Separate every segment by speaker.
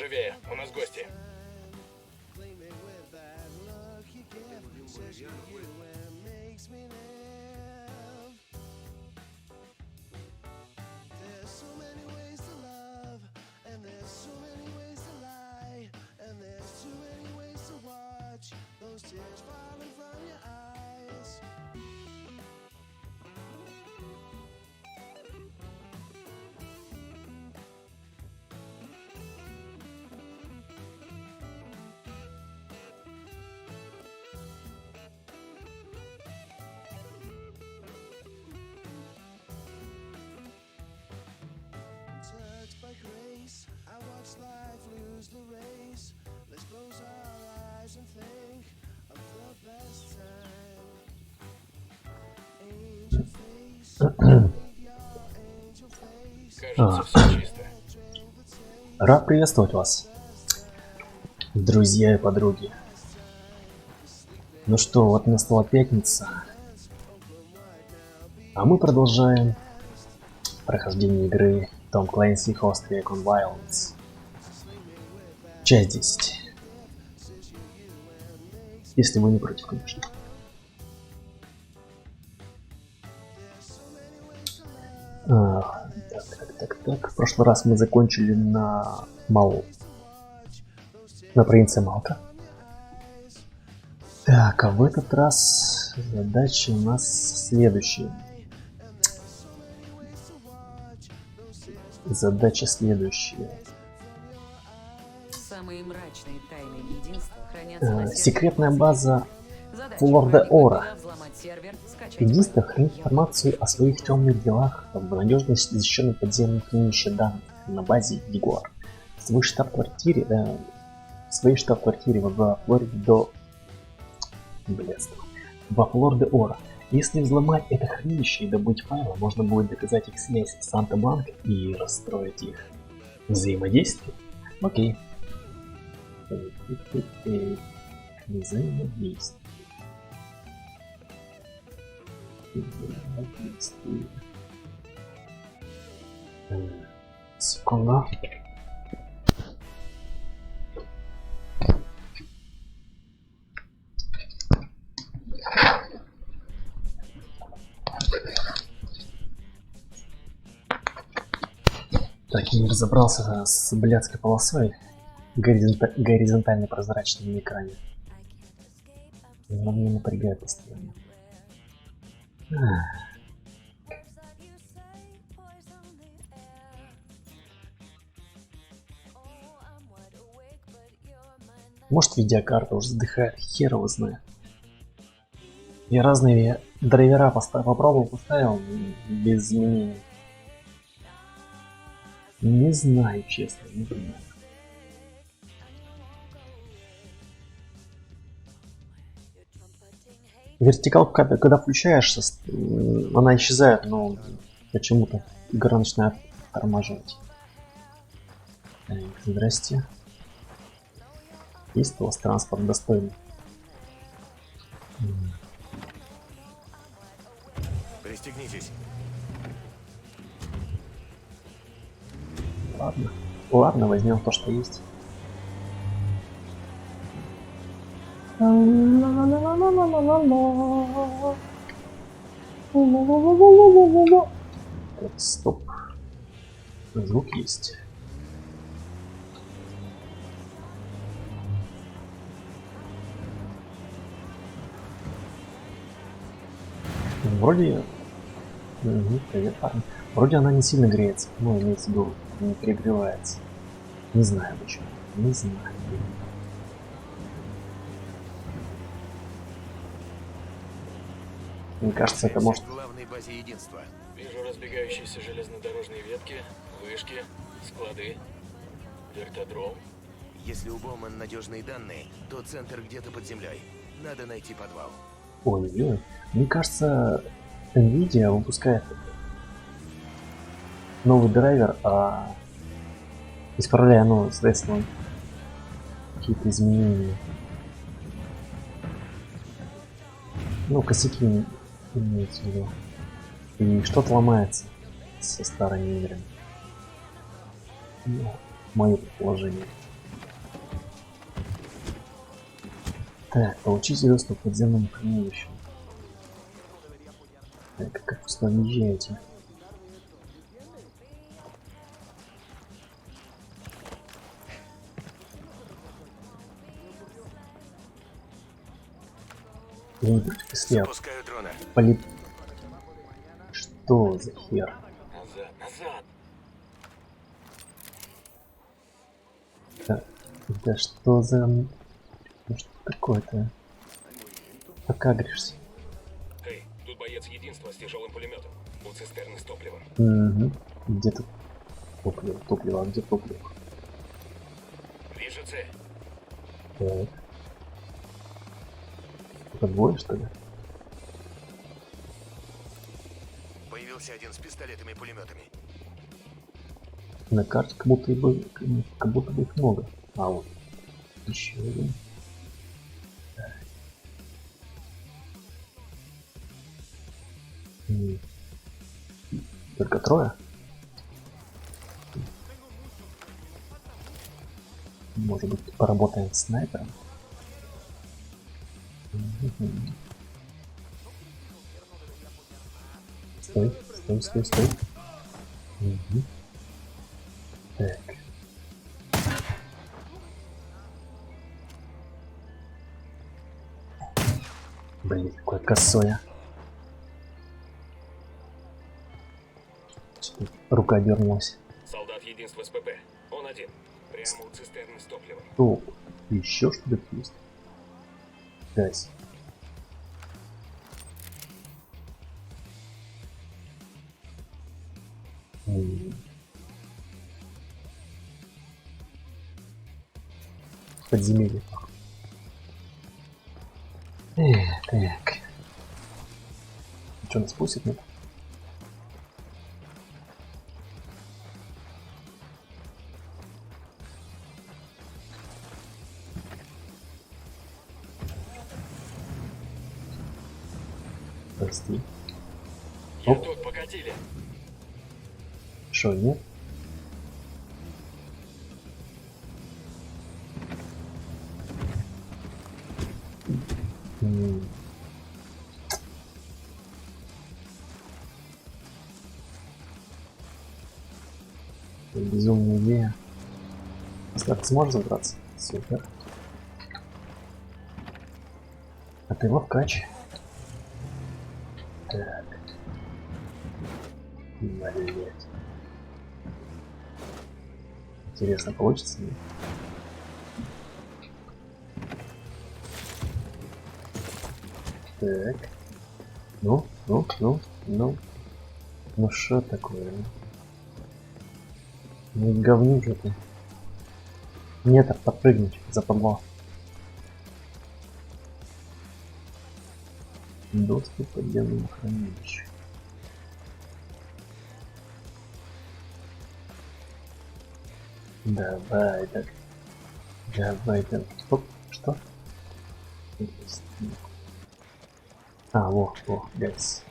Speaker 1: Живее, у нас гости. Кажется, все чисто.
Speaker 2: Рад приветствовать вас, друзья и подруги. Ну что, вот настала пятница, а мы продолжаем прохождение игры Tom Clancy Ghost Recon Wildlands. Часть 10. Если вы не против, конечно. Так. В прошлый раз мы закончили на провинции Малка. Так, а в этот раз задача у нас следующая.
Speaker 3: Самые мрачные тайны единства хранятся
Speaker 2: секретная база Флор-де-Ора. Единство хранит информацию о своих темных делах в надежно защищенном подземном хранилище данных на базе Ягуар. В своей штаб-квартире во Флор-де-Ора. Если взломать это хранилище и добыть файлы, можно будет доказать их связь с Санта-Бланко и расстроить их взаимодействие. Окей. Взаимодействие. Секунду. Так, я не разобрался с блядской полосой горизонтально прозрачной на экране. Но мне напрягает постоянно. Может, видеокарта уже вздыхает, хер его знает. Я разные драйвера попробовал, поставил без изменений. Не знаю, честно, не знаю. Вертикалку, когда включаешься, она исчезает, но почему-то игра начинает тормаживать. Здрасте. Есть у вас транспорт достойный?
Speaker 1: Пристегнитесь.
Speaker 2: Ладно, возьмем то, что есть. Так, стоп. Звук есть. Вроде... привет, парень. Вроде она не сильно греется, но имеется в виду, не перегревается. Не знаю почему. Не знаю. Мне кажется, это может...
Speaker 1: Главной базе единства. Вижу разбегающиеся железнодорожные ветки, вышки, склады, вертодром.
Speaker 4: Если у Боуман надежные данные, то центр где-то под землей. Надо найти подвал.
Speaker 2: Ой-ой-ой. Мне кажется, Nvidia выпускает новый драйвер, исправляя, соответственно, какие-то изменения. Косяки имеется в виду. И что-то ломается со старыми играми. Мое предположение. Так, получите доступ к подземному хранилищу. Так, как вы сюда въезжаете? Я не против, если я
Speaker 4: Запускаю дрона.
Speaker 2: полет... Что за хер?
Speaker 1: Назад, назад.
Speaker 2: Да что за... Ну что такое-то? Так агришься.
Speaker 1: Эй, тут боец единства с тяжелым пулеметом. У цистерны с топливом.
Speaker 2: Угу. Где тут топливо? Топливо, а где топливо?
Speaker 1: Вижу цель.
Speaker 2: Так. Это двое, что ли?
Speaker 4: Появился один с пистолетами и пулеметами.
Speaker 2: На карте как будто бы их много. А вот еще один. Так. Только трое? Может быть, поработаем с снайпером? Мгм. Стой, стой, стой, стой. Мгм. Так. Блин, какое косое. Что-то рука дернулась.
Speaker 1: Солдат единства с ПП. Он один. Прямо у цистерны с топливом.
Speaker 2: Топ. Еще что-то есть? Гайс. Подземелье. Так. Что, нас пустят, нет? Прости.
Speaker 1: Я
Speaker 2: Оп.
Speaker 1: тут, покатили.
Speaker 2: Шо, нет? Безумная идея. Остаток сможешь забраться? Супер. А ты ловкач. Так. Блять. Интересно, получится ли? Так. Ну. Ну что такое? Ну говнюк же ты. Метр подпрыгнуть за подло. Доступ к подземному хранилищу. Давай, так. Давай, так. Оп, что? А, во, гайс.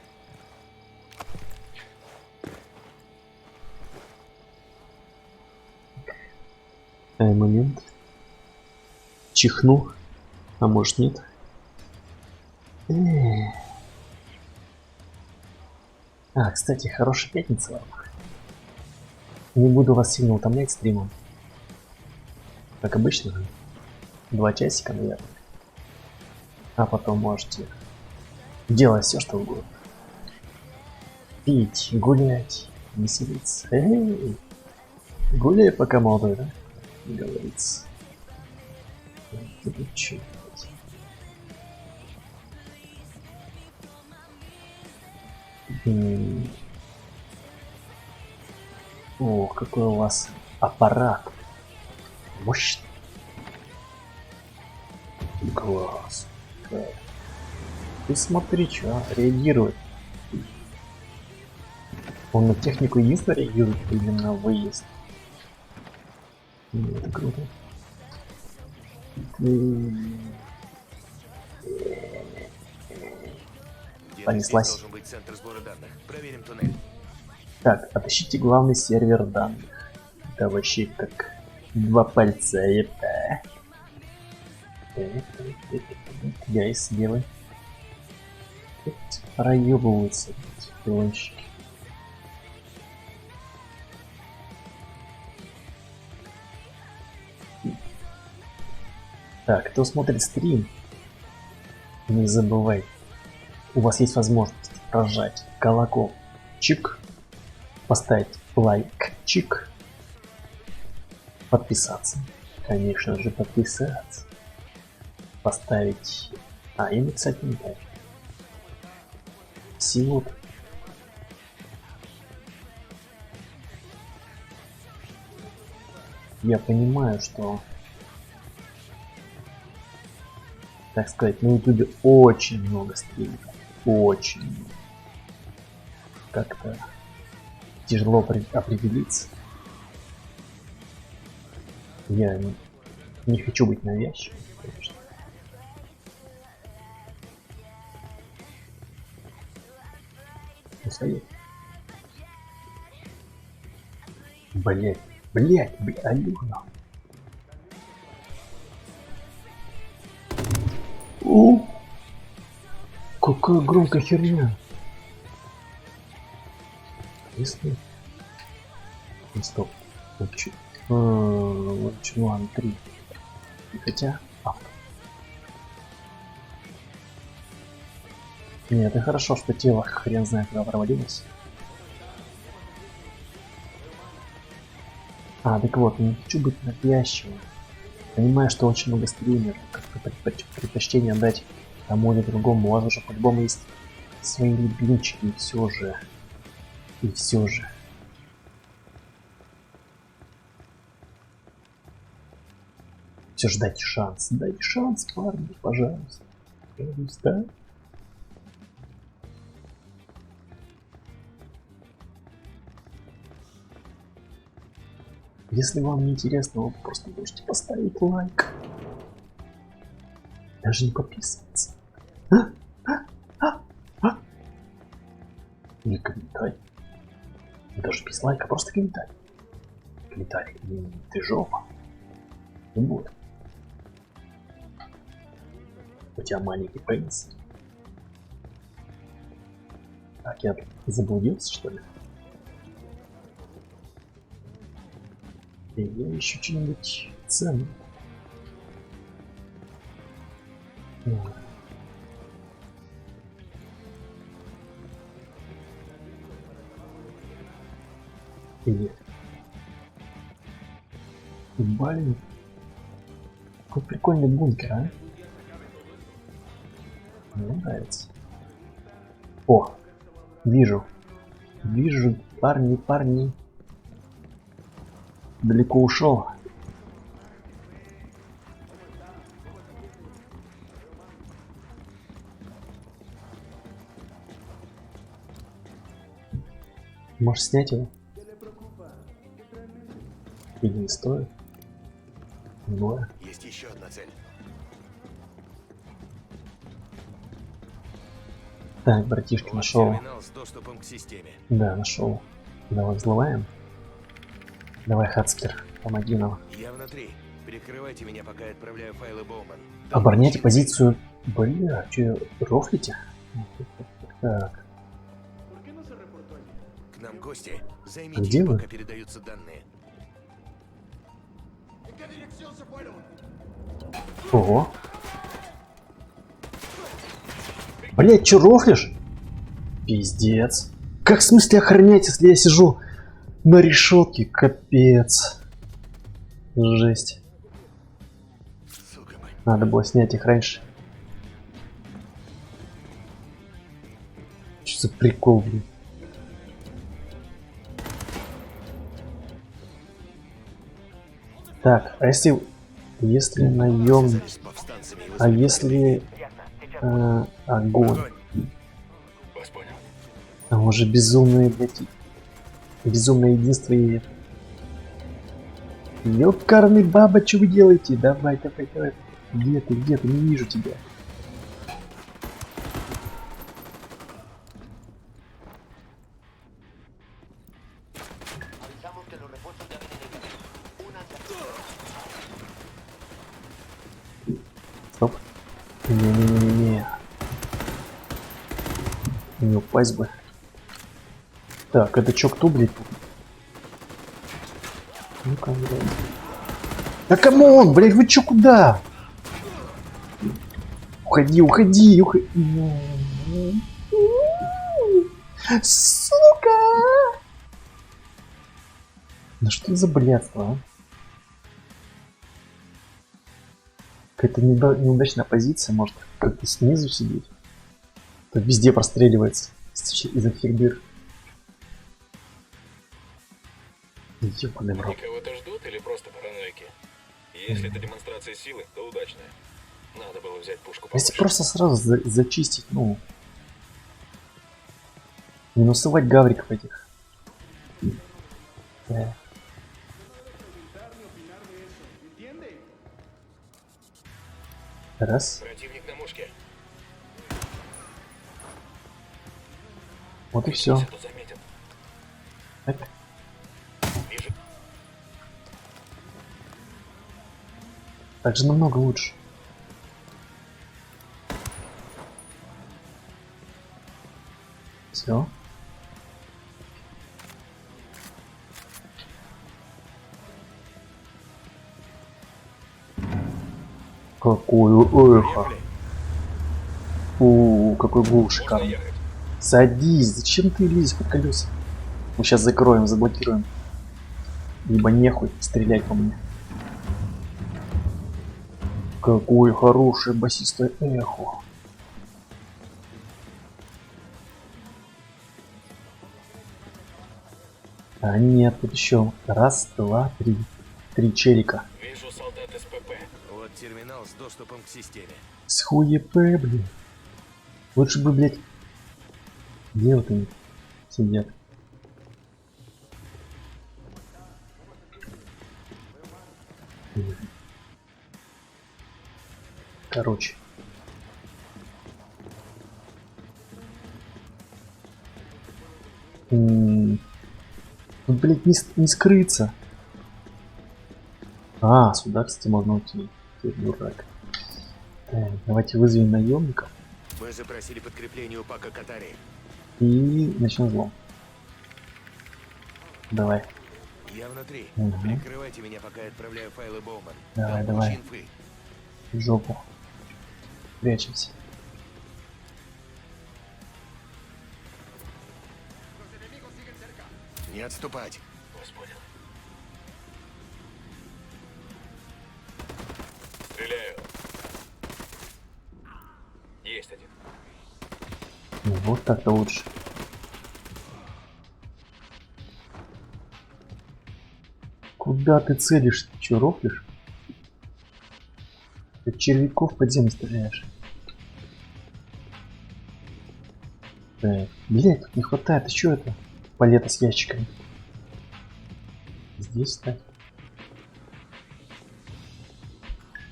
Speaker 2: Момент. Чихну. А может нет? А, кстати, хорошая пятница вам. Не буду вас сильно утомлять стримом. Как обычно. 2 часика, наверное. А потом можете делать все, что угодно. Пить, гулять, веселиться. Эй, гуляй, пока молодой, да? Говорится. Ты тут чё? О, какой у вас аппарат. Мощный. Класс. Ты смотри, что реагирует. Он на технику единства реагирует или на выезд? Это круто. Понеслась.
Speaker 4: Здесь должен быть центр сбора данных. Проверим туннель.
Speaker 2: Так, отыщите главный сервер данных. Это вообще как 2 пальца, это. Гайс, делай. Проебываются эти пилонщики. Так, кто смотрит стрим, не забывай, у вас есть возможность прожать колокольчик, поставить лайкчик, подписаться, конечно же подписаться, поставить, и написать комментарий. Всего. Я понимаю, что, так сказать, на ютубе очень много стримов, очень много. Как-то тяжело определиться. Я не хочу быть навязчивым, конечно. Совет. Блять, Алена. Какая громкая херня. Если... Стоп. Ладно, 3. Хотя... Нет, это хорошо, что тело хрен знает куда провалилось. Так вот, не хочу быть навязчивым. Понимаю, что очень много стримеров, как-то предпочтение отдать тому или другому. У вас уже по-любому есть свои любимчики, и все же. Все же дайте шанс, парни, пожалуйста. Пожалуйста. Если вам не интересно, вы просто можете поставить лайк. Даже не подписываться. Или комментарий. Даже без лайка, просто комментарий. Комментарий. Ты жопа. Не будет. У тебя маленький пенис. Так, я заблудился, что ли? Я ищу что-нибудь ценное. Привет. Блин. Какой прикольный бункер, а? Мне нравится. О, вижу, парни. Далеко ушел. Можешь снять его? Или не стоит? Двое.
Speaker 4: Есть еще одна цель.
Speaker 2: Так, братишки, нашел.
Speaker 4: Терминал с доступом к системе.
Speaker 2: Да, нашел. Давай взлываем. Давай, Хацкер, помоги нам.
Speaker 4: Я внутри. Прикрывайте меня, пока я отправляю файлы Боуман.
Speaker 2: Обороняйте позицию. Бля, че, рофлите? Так.
Speaker 4: К нам гости. Займите
Speaker 2: Где
Speaker 4: их,
Speaker 2: вы?
Speaker 4: пока передаются данные.
Speaker 2: Ого. Блять, че рофлишь? Пиздец. Как в смысле охранять, если я сижу на решетке? Капец. Жесть.
Speaker 4: Сука, мать.
Speaker 2: Надо было снять их раньше. Что за прикол, блин? Так, а если наем,
Speaker 4: Связались с повстанцами и
Speaker 2: а
Speaker 4: вызвали
Speaker 2: если огонь?
Speaker 4: огонь.
Speaker 1: Вас понял.
Speaker 2: Там уже безумное, блядь, безумное единство и... Ёкарный баба, что вы делаете? Давай. Где ты? Не вижу тебя. Не-не-не-не. Не упасть бы. Так, это чё, кто, блядь? Ну-ка, блядь. Да камон, блядь, вы чё, куда? Уходи, уходи, уходи. Сука! Да что за блядство, а? Какая-то неудачная позиция, может как-то снизу сидеть. Тут везде простреливается из-за всех дыр. Ёбаный в рот.
Speaker 1: Они кого-то ждут или просто параноики? Если это демонстрация силы, то удачная. Надо было взять пушку
Speaker 2: Если
Speaker 1: побольше.
Speaker 2: просто сразу зачистить, ну... Минусовать гавриков этих. Раз.
Speaker 1: Противник на мушке.
Speaker 2: Вот и все.
Speaker 1: Кто заметит?
Speaker 2: Так.
Speaker 1: Вижу.
Speaker 2: Так же намного лучше. Все. Какое эхо.
Speaker 4: Поехали.
Speaker 2: Какой гул
Speaker 1: Можно
Speaker 2: шикарный.
Speaker 1: ехать.
Speaker 2: Садись, зачем ты лезешь под колеса? Мы сейчас закроем, заблокируем. Либо нехуй стрелять по мне. Какое хорошее басистое эхо. А нет, тут еще раз, два, три. Три челика.
Speaker 1: Вижу солдат СПП.
Speaker 4: Вот терминал с доступом к системе.
Speaker 2: С хуепэ, блин. Лучше бы, блядь, где вот они сидят? Короче. Тут, блядь, не скрыться. А, сюда, кстати, можно уйти. Ты дурак. Так, давайте вызовем наемников
Speaker 4: Мы запросили подкрепление у Пака Катари.
Speaker 2: и начнем взлом. Давай.
Speaker 4: Я внутри.
Speaker 2: Угу.
Speaker 4: Прикрывайте меня, пока я отправляю файлы Боуман.
Speaker 2: Давай,
Speaker 4: Там
Speaker 2: давай.
Speaker 4: куча инфы.
Speaker 2: В жопу. Прячемся.
Speaker 4: Не отступать.
Speaker 1: Вас понял. Стреляю. Есть один.
Speaker 2: Ну, вот так-то лучше. Куда ты целишь? Ты чё, рофлишь? Ты червяков под землю стреляешь. Так, блядь, тут не хватает. А чё это? Палета с ящиками. Здесь так.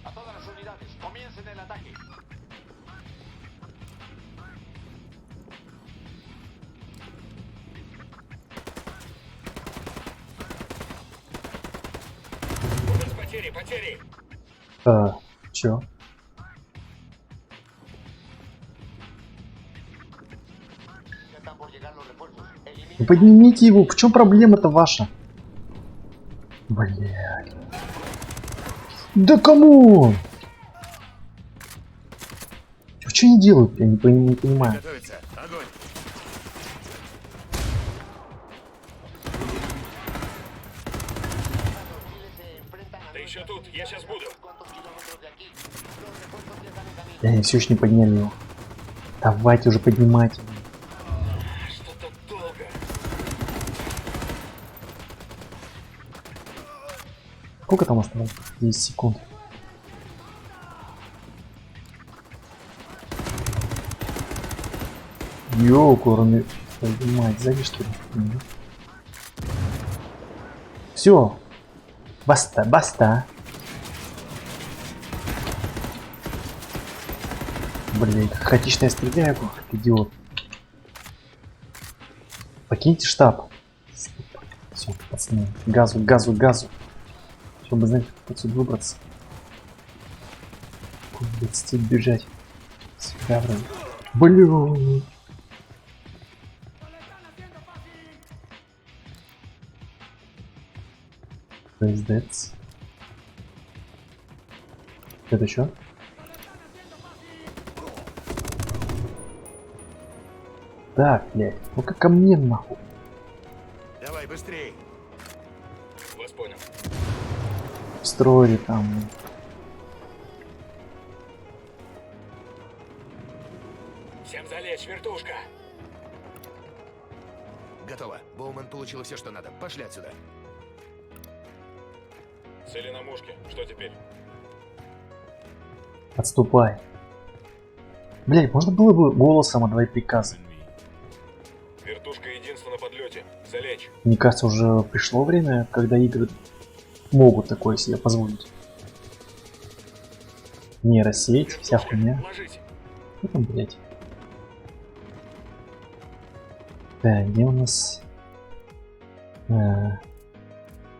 Speaker 5: A todas las unidades, comiencen el ataque.
Speaker 1: У нас потери, потери.
Speaker 2: Чё?
Speaker 5: Ya están por llegar los refuerzos. Eliminen
Speaker 2: Ну поднимите его, в чем проблема-то ваша? Блядь. Да кому? Что они делают? Я не понимаю.
Speaker 4: Готовиться. Огонь.
Speaker 5: misiles se enfrentan a
Speaker 1: Ты еще тут, я сейчас буду.
Speaker 5: cuantos kilómetros de aquí. Los refuerzos ya están en camino.
Speaker 2: Да, они все еще не подняли его. Давайте уже поднимайте.
Speaker 1: Что-то долго.
Speaker 2: Сколько там осталось? 10 секунд. Ёкурный. Поднимать, сзади что ли? Все. Баста, баста. Блин, как хаотично я стреляю, как идиот. Покиньте штаб. Все, пацаны. Газу, газу, газу. Чтобы знать, как отсюда выбраться. Куда степь бежать. Да, вроде. Блин. Пиздец. Это что? Так, блядь. Ну-ка ко мне нахуй.
Speaker 4: Давай, быстрей.
Speaker 1: Вас понял.
Speaker 2: Строили там.
Speaker 1: Всем залечь, вертушка!
Speaker 4: Готово. Боуман получил все, что надо. Пошли отсюда.
Speaker 1: Цели на мушке. Что теперь?
Speaker 2: Отступай. Блядь, можно было бы голосом отдавать приказы?
Speaker 1: Вертушка единство на подлете. Залечь.
Speaker 2: Мне кажется, уже пришло время, когда игры могут такое себе позволить. Нейросеть, вся
Speaker 1: Вертушка,
Speaker 2: хуйня.
Speaker 1: ложись.
Speaker 2: Что там, блядь? Так, где у нас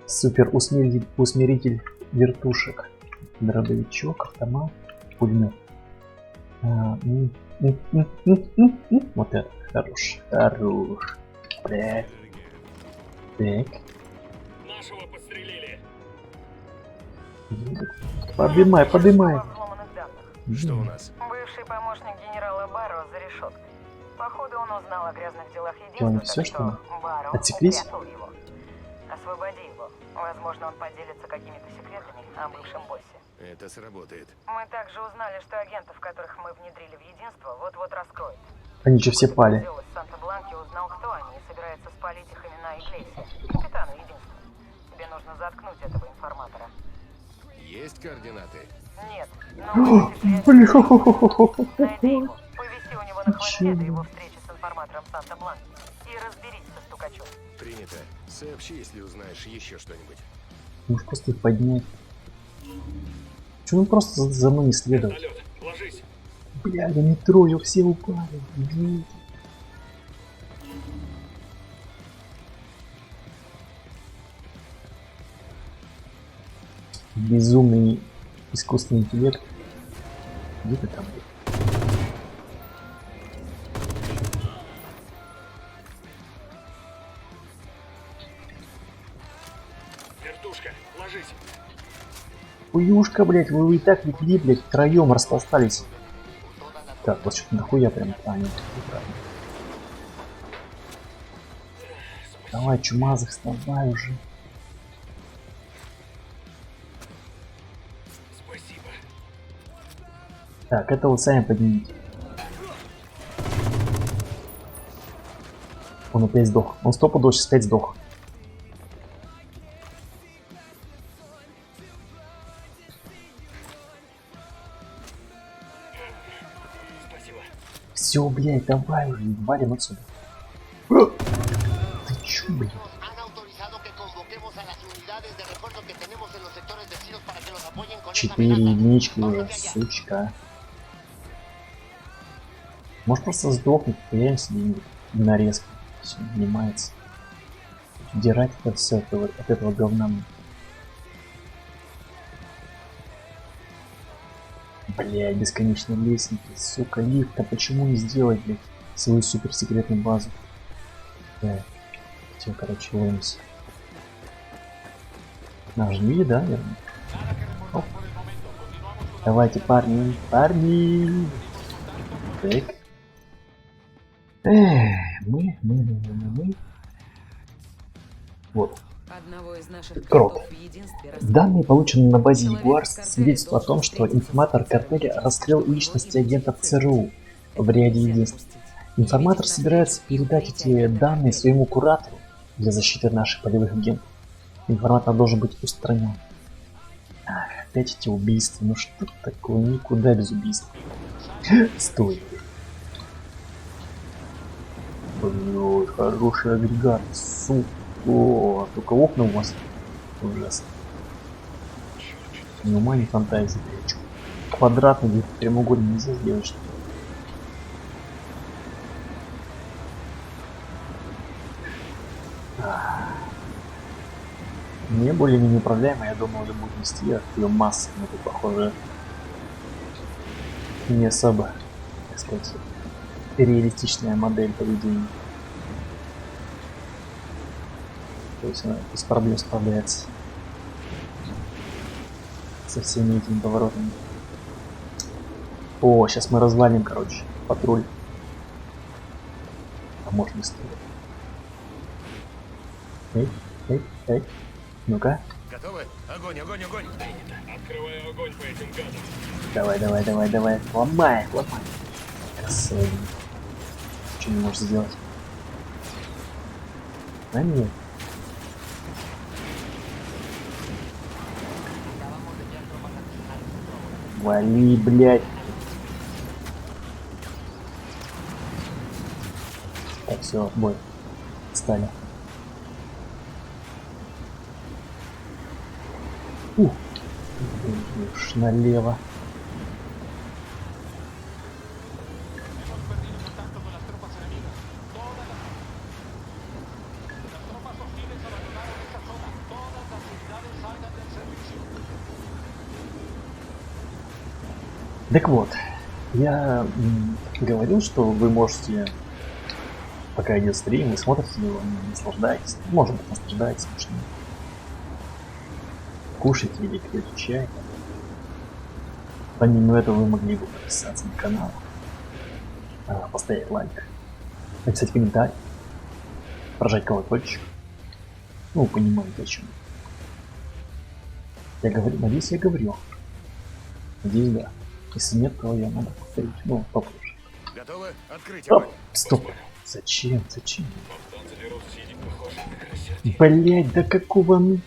Speaker 2: супер усмиритель вертушек? Дробовичок, автомат, пулемет. Вот это хорош, хорош. Блядь. Так.
Speaker 1: Нашего подстрелили.
Speaker 2: Подымай, подымай.
Speaker 6: Взломанных данных.
Speaker 4: Что у нас?
Speaker 6: Бывший помощник генерала Барро за решеткой. Походу, он узнал о грязных делах
Speaker 2: Что, не
Speaker 6: единства,
Speaker 2: всё,
Speaker 6: так
Speaker 2: что ли?
Speaker 6: Барро
Speaker 2: Отсеклись?
Speaker 6: упрятал его. Освободи его. Возможно, он поделится какими-то секретами о бывшем боссе.
Speaker 4: Это сработает.
Speaker 6: Мы также узнали, что агентов, которых мы внедрили в единство, вот-вот раскроют.
Speaker 2: Они что, все пали?
Speaker 6: Дело из Санта-Бланки узнал, кто они, и собирается спалить их имена Иглесия, капитану единства. Тебе нужно заткнуть этого информатора.
Speaker 4: Есть координаты?
Speaker 6: Нет, но
Speaker 2: Блин.
Speaker 6: найди его, повиси у него на хвосте до его встречи с информатором Санта-Бланки и разберись со стукачом.
Speaker 4: Принято. Сообщи, если узнаешь еще что-нибудь.
Speaker 2: Может просто их поднять. Чё, ну просто за мной не следовать?
Speaker 1: Вертолет. Ложись.
Speaker 2: Бля, я не трою, все упали. Блин. Безумный искусственный интеллект. Где ты там?
Speaker 1: Вертушка. Ложись.
Speaker 2: Хуюшка, блять, вы и так легли, блять, втроем распластались. Так, вот что-то нахуя прям. А, нет, неправильно. Давай, чумазых, вставай уже.
Speaker 1: Спасибо.
Speaker 2: Так, это вот сами поднимите. Он опять сдох. Он стопудово сейчас опять сдох.
Speaker 1: Спасибо.
Speaker 2: Все, блядь, давай уже, валим отсюда. Ты чё, блядь?
Speaker 7: Han autorizado que convoquemos a las unidades de refuerzo que tenemos en los sectores vecinos para que nos apoyen con esa
Speaker 2: 4
Speaker 7: amenaza.
Speaker 2: единички
Speaker 7: Vamos
Speaker 2: уже,
Speaker 7: hacia allá.
Speaker 2: сучка. Может просто сдохнуть, появимся где-нибудь на резко. Все, занимается. Дирать это все от этого говна. Бля, бесконечные лестники, сука, лифт, а почему не сделать, блядь, свою суперсекретную базу? Да. Все, короче, ловимся. Нажми, да, верно? Оп. Давайте, парни, парни. Так. Мы. Вот.
Speaker 3: Одного из наших
Speaker 2: Крот.
Speaker 3: кротов в единстве
Speaker 2: Данные, полученные на базе
Speaker 3: Человек
Speaker 2: Ягуар,
Speaker 3: в картеле
Speaker 2: свидетельствуют о том,
Speaker 3: должен
Speaker 2: что
Speaker 3: встретиться
Speaker 2: информатор
Speaker 3: с
Speaker 2: картеля раскрыл личности агентов ЦРУ в ряде единств. Информатор собирается передать эти данные своему куратору для защиты наших полевых агентов. Информатор должен быть устранен. Ах, опять эти убийства. Ну что такое? Никуда без убийств. Стой. Блин, хороший агрегат. Сука. О, только окна у вас ужасно. Ни ума, ни фантазии. Квадратный или прямоугольный нельзя сделать, что ли? Не более-менее управляемая, я думал, это будет нести от ее массы, но тут, похоже, не особо так сказать, реалистичная модель поведения. То есть она без проблем справляется со всеми этими поворотами. О, сейчас мы развалим, короче, патруль. А может не стоит. Эй. Ну-ка.
Speaker 4: Готовы? Огонь, огонь, огонь!
Speaker 1: Открываю огонь по этим гадам.
Speaker 2: Давай. Ломай. Красавец. Что не можешь сделать? А нет. Вали, блядь. Так, все, бой. Стали. Уж налево.
Speaker 5: Hemos perdido contacto con las tropas enemigas. Las tropas hostiles abandonaron esta zona. Todas las unidades salgan del servicio.
Speaker 2: Так вот, я говорил, что вы можете, пока идет стрим, вы смотрите его, наслаждаетесь. Может быть, наслаждаетесь, потому что кушайте или пьете чай. Помимо этого, вы могли бы подписаться на канал, поставить лайк, написать комментарий, прожать колокольчик. Ну, понимаете, о чем. Я говорю, надеюсь, я говорю. Надеюсь, да. Если нет, то я надо повторить. Ну, попозже.
Speaker 4: Готовы? Открыть
Speaker 2: Стоп,
Speaker 4: огонь!
Speaker 2: стоп. Зачем?
Speaker 1: Повстанцы дерутся, сидит похоже на красерки.
Speaker 2: Блять, да какого, ну,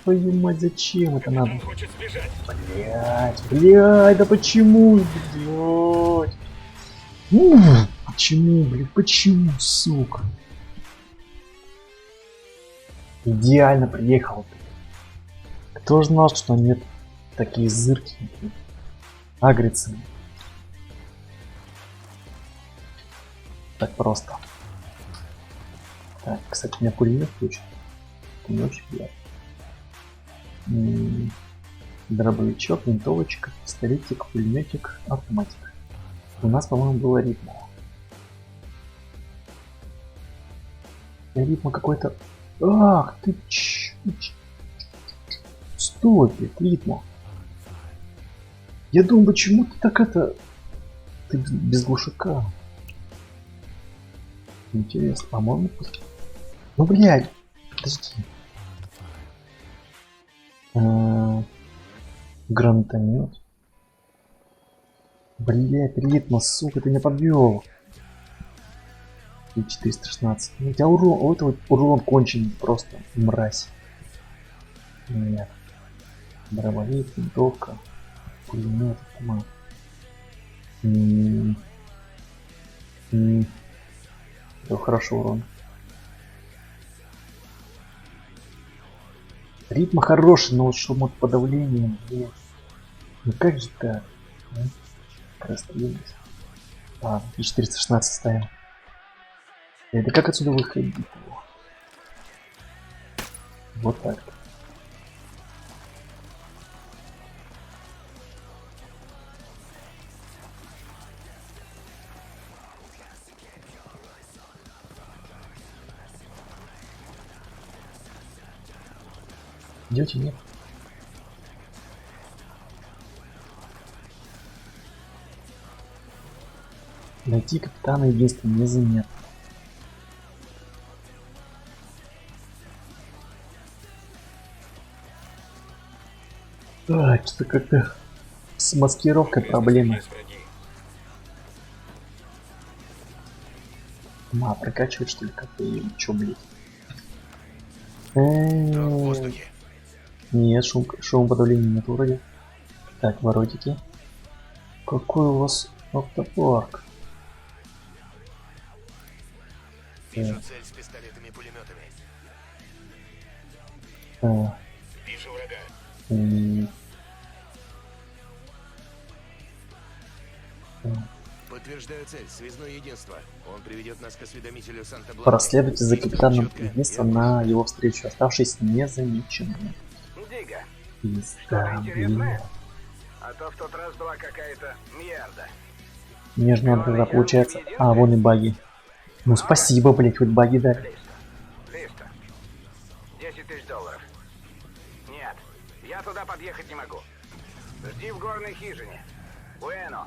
Speaker 2: твою мать, зачем это надо?
Speaker 1: Он хочет сбежать.
Speaker 2: Блять, да почему, блять? Почему, сука? Идеально приехал. Кто знал, что нет такие зырки? Агрится. Так просто. Так, кстати, у меня пулемет включен. Это не очень приятно. Дробовичок, винтовочка, пистолетик, пулеметик, автоматик. У нас, по-моему, было ритма. Ритма какой-то... Ах, ты Стой, блядь, ритма. Я думаю, почему ты так это... Ты без глушака. Интересно, а можно... Ну, блядь, подожди. Гранатомет. Блядь, ритма, сука, ты меня подвел. И 416. У тебя урон, у этого урон конченый просто, мразь. Нет. Дробовик, винтовка, пулемет, автомат. Это хорошо урон. Ритма хороший, но вот шум от подавления, блядь. Ну как же так? Расстрелились. А, и 416 ставим. Это как отсюда выходить? Вот так. Идете, нет? Найти капитана единственное незаметно. А, что-то как-то с маскировкой проблемы. Прокачивать что ли как-то или чё, блядь?
Speaker 4: В воздухе.
Speaker 2: Нет, шум подавления нет вроде. Так, воротики. Какой у вас автопарк?
Speaker 4: Вижу цель с пистолетами-пулеметами.
Speaker 1: Вижу врага.
Speaker 4: Подтверждаю цель. Связное единство. Он приведет нас к осведомителю Санта-Бланки.
Speaker 2: Проследуйте за капитаном единства на его встречу, оставшись незамеченными.
Speaker 5: Дига,
Speaker 2: Пизда, блин.
Speaker 5: а то в тот раз была какая-то мьярда.
Speaker 2: Мне же надо тогда получается... А, вон и баги. Ну спасибо, блять, хоть баги дали.
Speaker 8: 300. 10 тысяч долларов. Нет, я туда подъехать не могу. Жди в горной хижине. Буэно.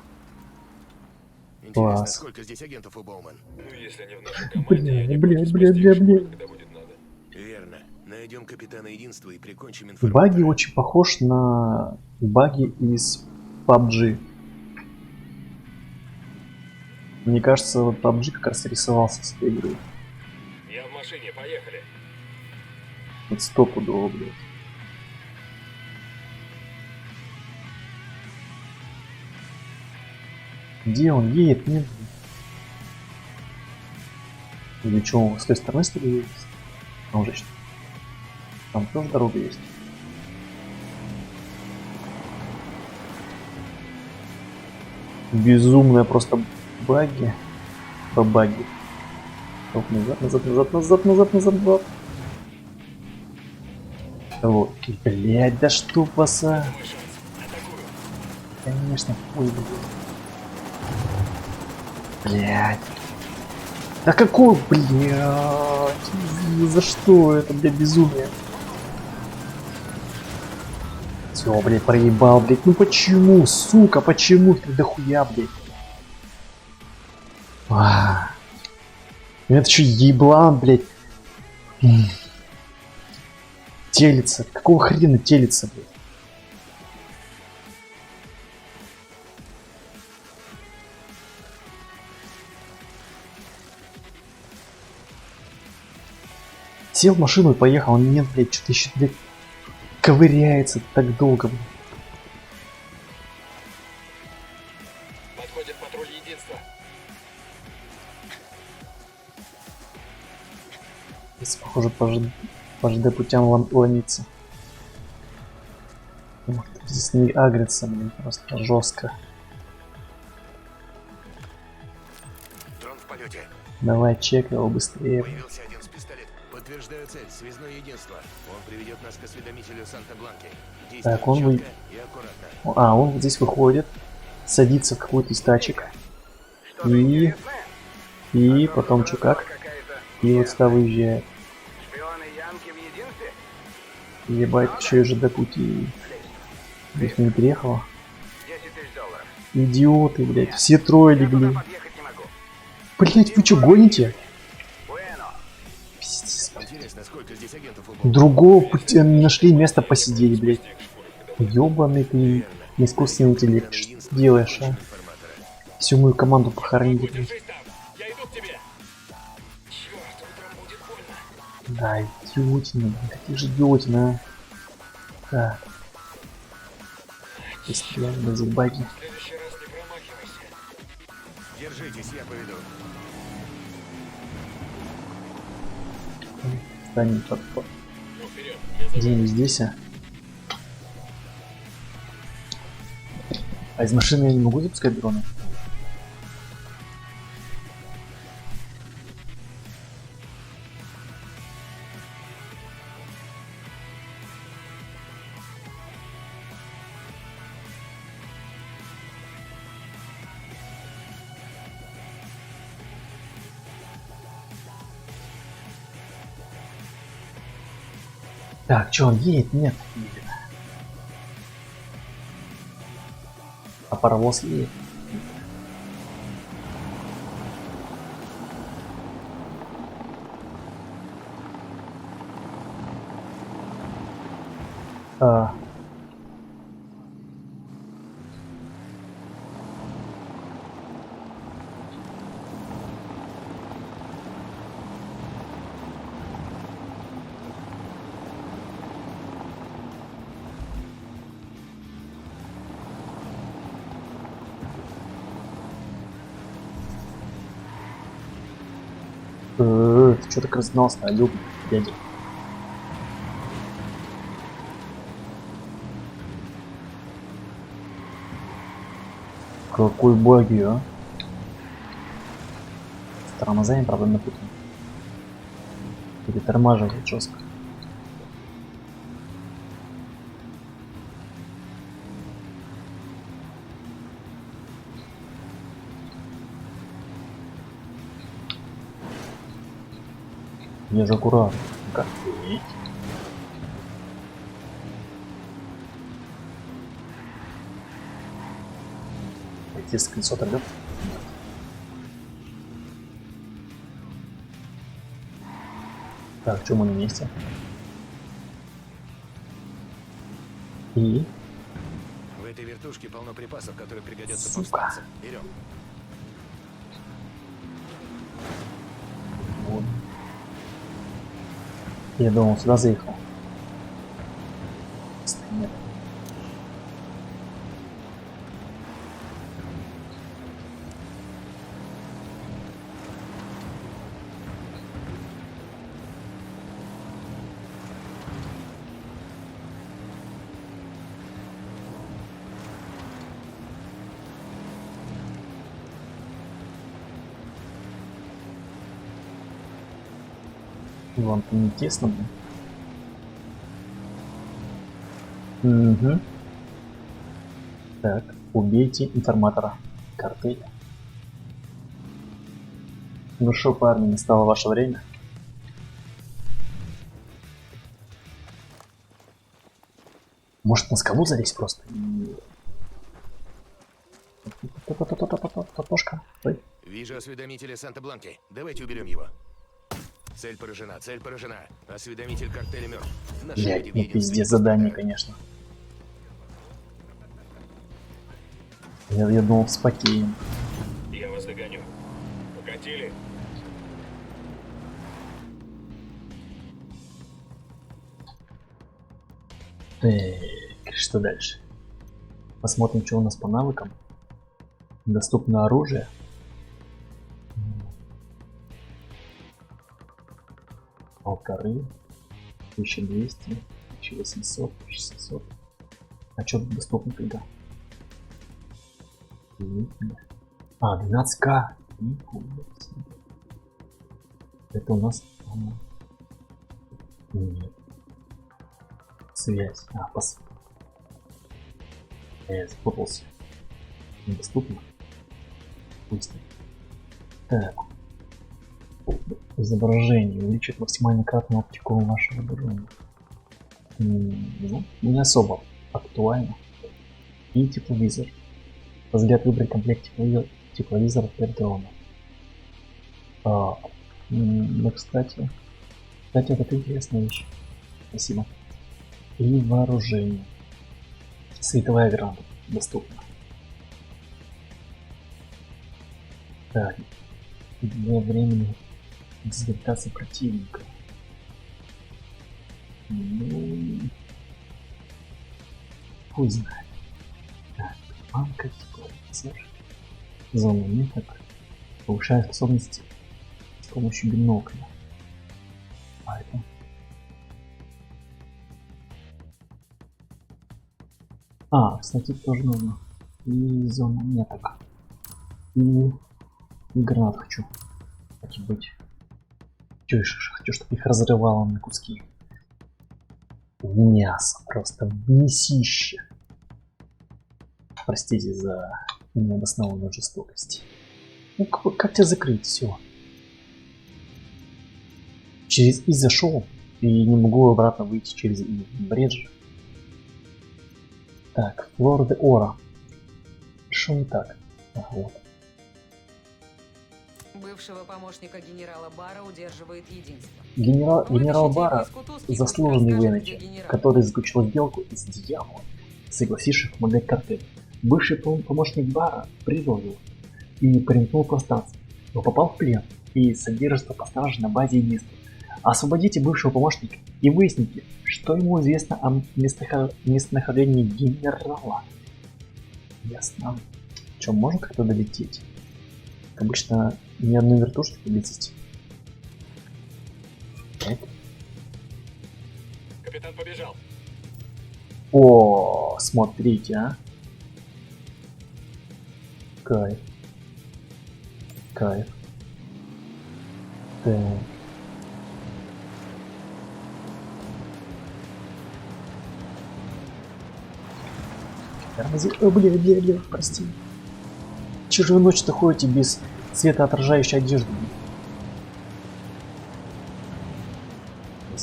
Speaker 4: Интересно,
Speaker 2: Класс.
Speaker 4: сколько здесь агентов у Боуман?
Speaker 1: Ну, если они в нашей команде, они
Speaker 2: Бля,
Speaker 1: будут
Speaker 2: бля,
Speaker 1: спасти
Speaker 2: бля,
Speaker 1: их
Speaker 2: бля.
Speaker 1: шкуру, когда будет надо.
Speaker 4: Верно. Найдем капитана единства и прикончим
Speaker 2: Баги
Speaker 4: информатора.
Speaker 2: очень похож на баги из PUBG. Мне кажется, вот PUBG как раз рисовался с этой игрой.
Speaker 1: Я в машине, поехали.
Speaker 2: Вот стопудово, блядь. Где он едет? Нет. Или что, он с той стороны что ли едет? А уже что? Там тоже дорога есть. Безумная просто баги. Бабаги. Оп, назад, назад, назад, назад, назад, назад, назад. Вот. Блять, да что вас, а? Конечно, хуй, блядь. Да какой, блядь? За что это, блядь, безумие? Все, блядь, проебал, блядь. Ну почему, сука, почему ты дохуя, блядь? Это что, еблан, блядь? Телится. Какого хрена телится, блядь? Сел в машину и поехал. Нет, блядь, что-то еще, блядь, ковыряется так долго, блядь.
Speaker 1: Подходит патруль единства.
Speaker 2: Здесь, похоже, по ЖД путям ломиться. Здесь не агрится, блин, просто жестко.
Speaker 4: Дрон в полете.
Speaker 2: Давай, чек его быстрее.
Speaker 4: Появился один с пистолет. Подтверждаю цель. Связное единство. Он приведет нас к осведомителю Санта-Бланки. Действуем
Speaker 2: Так, он вы...
Speaker 4: четко и аккуратно.
Speaker 2: А, он вот здесь выходит, садится в какой-то из тачек.
Speaker 8: Что-то интересное?
Speaker 2: И потом что как?
Speaker 8: Какая-то
Speaker 2: И вот сюда выезжает.
Speaker 8: шпионы Янки в единстве?
Speaker 2: Ебать, еще и ЖД пути. Здесь не переехала.
Speaker 8: 10 тысяч долларов.
Speaker 2: Идиоты, блядь, все трое
Speaker 8: Я туда
Speaker 2: легли.
Speaker 8: подъехать не могу.
Speaker 2: Блядь, вы что, гоните?
Speaker 8: Буэно.
Speaker 2: Пиздец, блядь.
Speaker 4: Интересно, сколько здесь агентов у Боуман?
Speaker 2: Другого пути не нашли, место посидели, блядь. Ёбаный ты, искусственный интеллект. Что ты делаешь, а? Всю мою команду похоронили, блядь.
Speaker 1: Держись там. Я иду к тебе. Черт, утром будет больно.
Speaker 2: Да, идиотина, блин, какие же идиотина, а. Так. Быстрее, на баги.
Speaker 1: В следующий раз не промахивайся.
Speaker 4: Держитесь, я поведу.
Speaker 2: Станем под...
Speaker 1: Ну, вперед. Я за
Speaker 2: Где-нибудь здесь, а? А из машины я не могу запускать дроны? Так, что он едет? Нет, не едет. А паровоз едет. А. Ты что так разгнался, алё, дядя? Какой баги, а? С тормозами, правда, напутан. Перетормаживает жестко. Я же аккуратно. Как вы видите? Здесь колесо оторвет. Так, что мы на месте? И?
Speaker 4: В этой вертушке полно припасов, которые пригодятся
Speaker 2: Сука.
Speaker 4: повстанцам. Берем.
Speaker 2: Вот. Я думал, сюда заехал. Нет. Вам-то не тесно, блин? Угу. Так, убейте информатора картеля. Ну шо, парни, настало ваше время. Может на скалу залезть просто? Татошка. Ой.
Speaker 4: Вижу осведомителя Санта-Бланки. Давайте уберем его. Цель поражена, цель поражена. Осведомитель картеля мертв. Наши люди
Speaker 2: Блять, ну
Speaker 4: видят
Speaker 2: пиздец
Speaker 4: свиньи
Speaker 2: задание,
Speaker 4: пострадали.
Speaker 2: конечно. Я думал, спокеен.
Speaker 1: Я вас догоню. Покатили.
Speaker 2: Так, что дальше? Посмотрим, что у нас по навыкам. Доступно оружие. Полторы. 1200. 1800. 1700. А что доступно тогда? А, 12к. Это у нас... Нет. Связь. А, я запутался. Недоступно. Пусть. Так. Изображение увеличит максимально кратную оптику вашего вооружения. Ну, не особо актуально. И тепловизор. Взгляд выбрать комплект тепловизора для дрона. Ну, кстати, это интересная вещь. Спасибо. И вооружение. Световая граната доступна. Так. Для времени дезориентации противника. Ну, хуй знает. Так, банка, тепловизор. Зона меток. Повышает способности с помощью бинокля. А это... А, кстати, тоже нужно. И зона меток. И гранат хочу. Хочу быть. Хочу, чтобы их разрывало на куски. Мясо. Просто мясище. Простите за необоснованную жестокость. Ну, как тебя закрыть? Все. Через И зашел. И не могу обратно выйти через И. Бред же. Так, Флор де Ора. Что не так? Ага, вот.
Speaker 3: Бывшего помощника генерала Бара удерживает единство.
Speaker 2: Генерал Бара
Speaker 3: Вытащите из Кутузки,
Speaker 2: заслуженный
Speaker 3: пусть расскажет,
Speaker 2: военачальник,
Speaker 3: где генерал.
Speaker 2: который заключил сделку из дьявола, согласившись помогать картелю. Бывший помощник Бара предал его и примкнул к повстанцам, но попал в плен и содержится под стражей на базе единства. Освободите бывшего помощника и выясните, что ему известно о местонахождении генерала. Ясно. Что, можно как-то долететь? Как обычно, ни одной вертушки поблизости.
Speaker 1: Капитан побежал.
Speaker 2: О, смотрите, а. Кайф. Кайф. Так. О, бля, прости. Че же вы ночью-то ходите без светоотражающей одежды?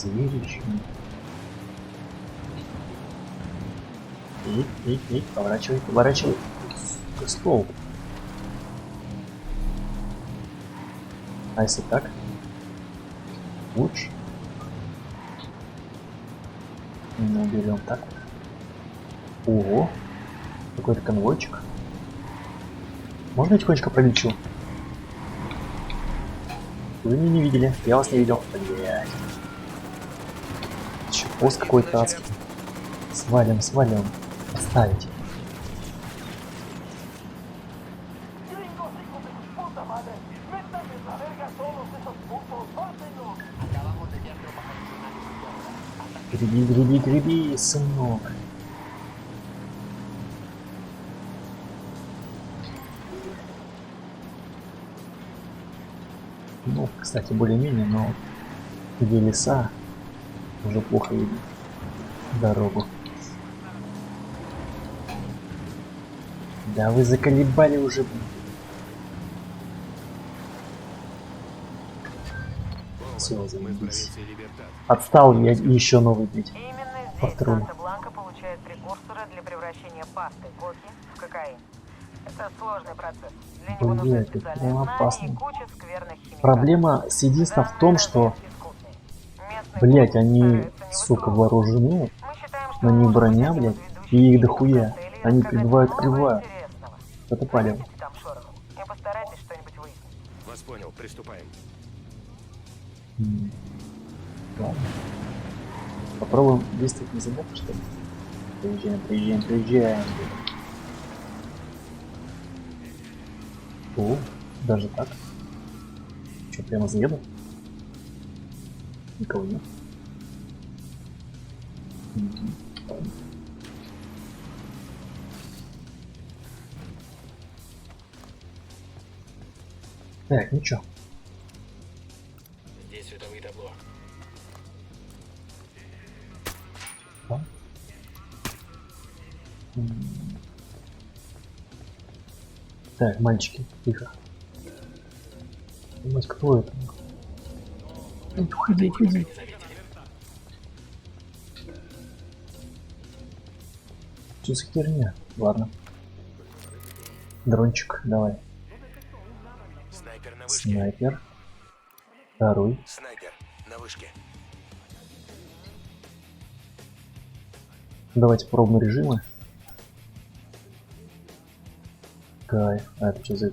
Speaker 2: Зверище. Эй, поворачивай, поворачивай. Сука, стол. А если так? Лучше. Ну, берем так. Ого. Какой-то конвойчик. Можно я тихонечко пролечу? Вы меня не видели. Я вас не видел. Блять. Еще пост какой-то адский. Свалим. Оставить. Греби, сынок. Ну, кстати, более-менее, но где леса, уже плохо видно дорогу. Да вы заколебали уже. Все,
Speaker 4: Мы в
Speaker 2: заебись.
Speaker 4: провинции Либертад.
Speaker 2: Отстал я еще новый бить.
Speaker 6: И именно здесь
Speaker 2: Патруль.
Speaker 6: Санта-Бланка получает прекурсоры для превращения пасты коки в кокаин. Это сложный процесс. Для него нужны
Speaker 2: Блядь, это
Speaker 6: специальные
Speaker 2: прям
Speaker 6: знания
Speaker 2: опасно.
Speaker 6: и куча скверных химикатов.
Speaker 2: Проблема с единственным в том, что, блять, они, сука, вооружены. На них броня, блядь, и их дохуя. Они прибивают кривая. Это палево.
Speaker 6: И постарайтесь что-нибудь выяснить.
Speaker 4: Вас понял, приступаем.
Speaker 2: Ладно. Попробуем действовать незаметно, что ли? Приезжаем. О, даже так. Что, прямо заеду? Никого нет. Ладно. Так, ну чё?
Speaker 1: Здесь световые табло.
Speaker 2: Да? Так, мальчики, тихо. Думать, кто это? Уходи. Что за херня? Ладно. Дрончик, давай.
Speaker 4: Снайпер на вышке.
Speaker 2: Снайпер. Второй.
Speaker 4: Снайпер на вышке.
Speaker 2: Давайте пробные режимы. Кайф. А это что за...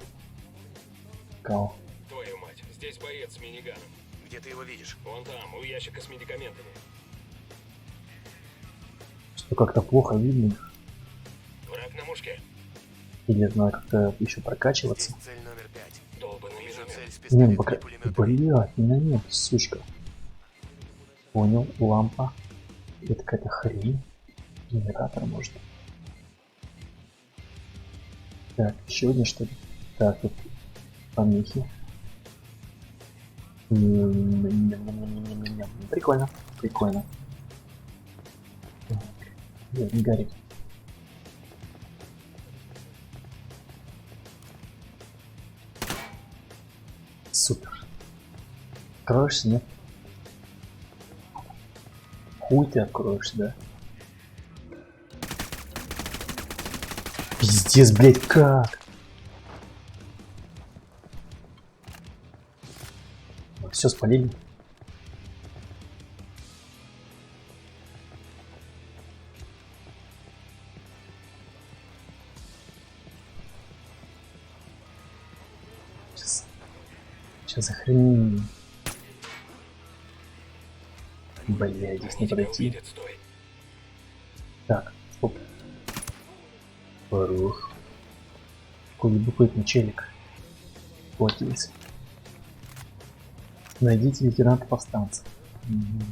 Speaker 2: Кал.
Speaker 1: Твою мать, здесь боец с миниганом.
Speaker 4: Где ты его видишь?
Speaker 1: Вон там, у ящика с медикаментами.
Speaker 2: Что как-то плохо видно их.
Speaker 1: Враг на мушке.
Speaker 2: Или надо как-то еще прокачиваться.
Speaker 4: Здесь цель номер 5.
Speaker 1: Долбанный
Speaker 4: Вижу
Speaker 1: миномет.
Speaker 4: цель с
Speaker 2: Не, ну
Speaker 4: пистолетом
Speaker 2: пока...
Speaker 4: и пулеметом.
Speaker 2: Блядь, миномет, сучка. Понял, лампа. Это какая-то хрень. Генератор, может. Так, еще один, что ли? Так, тут помехи. Прикольно, прикольно. Так, не горит. Супер. Откроешься, нет? Хуй ты откроешься, да? Пиздец, блять, как? Все спалили. Сейчас за хрень. Бля, здесь не
Speaker 1: Тебя
Speaker 2: подойти.
Speaker 1: увидят, стой.
Speaker 2: Так, стоп. Хорош. Какой любопытный челик. Платился. Найдите лейтенанта-повстанца. Угу.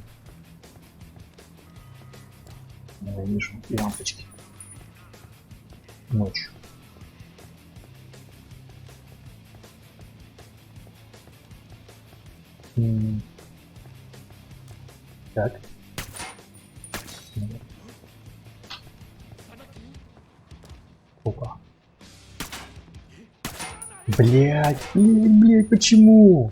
Speaker 2: Я вижу и лампочки. Ночью. Так. Опа. Блять, почему?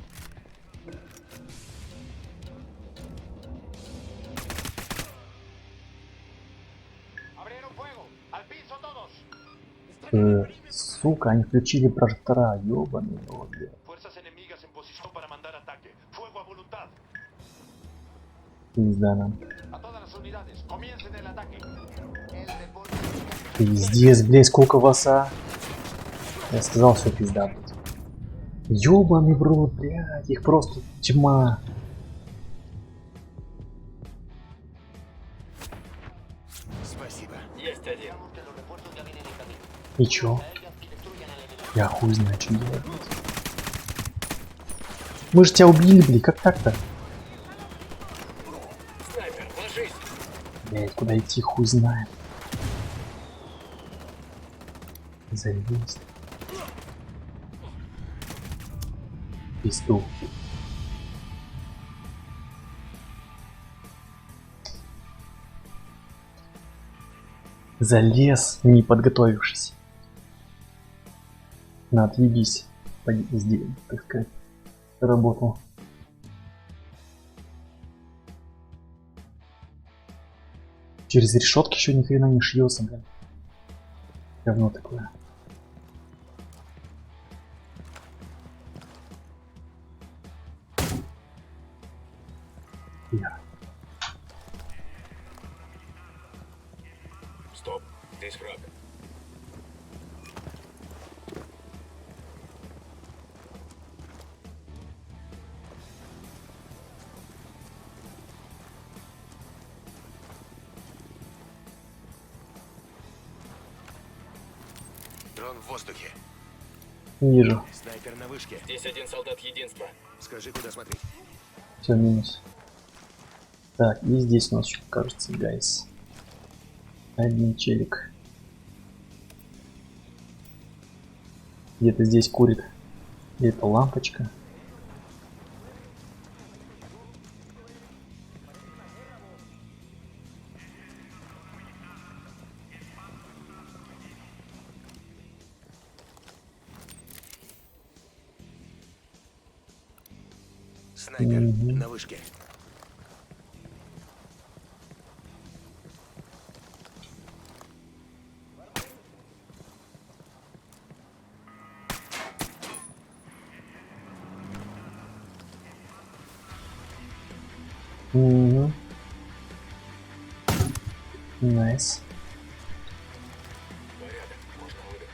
Speaker 2: Сука, они включили прожектора, ёбаный рот, блядь.
Speaker 5: Fuerzas enemigas en posición para mandar ataque. Fuego a voluntad.
Speaker 2: Пизда нам.
Speaker 5: A todas las unidades, comiencen el ataque.
Speaker 2: Пиздец, блядь, сколько вас, а? Я сказал, все пизда, блядь. Ёбаный в рот, блядь, их просто тьма.
Speaker 4: Спасибо.
Speaker 1: Есть один.
Speaker 2: И чё? Я хуй знаю, что делать, блядь. Мы же тебя убили, блядь, как так-то?
Speaker 1: Снайпер, ложись.
Speaker 2: Блядь, куда идти, хуй знает. Заебись. Пизду. Залез, не подготовившись. На, отъебись. Сделай, так сказать, работу. Через решетки еще ни хрена не шьется, блин. Говно такое. Я.
Speaker 1: Стоп, здесь враг.
Speaker 4: Дрон в воздухе.
Speaker 2: Не вижу.
Speaker 4: Снайпер на вышке.
Speaker 1: Здесь один солдат единства.
Speaker 4: Скажи, куда смотреть.
Speaker 2: Все, минус. Так, и здесь у нас что кажется, гайс. Один челик. Где-то здесь курит. Где-то лампочка.
Speaker 4: Снайпер на вышке.
Speaker 2: Найс.
Speaker 1: Порядок, можно выдохнуть.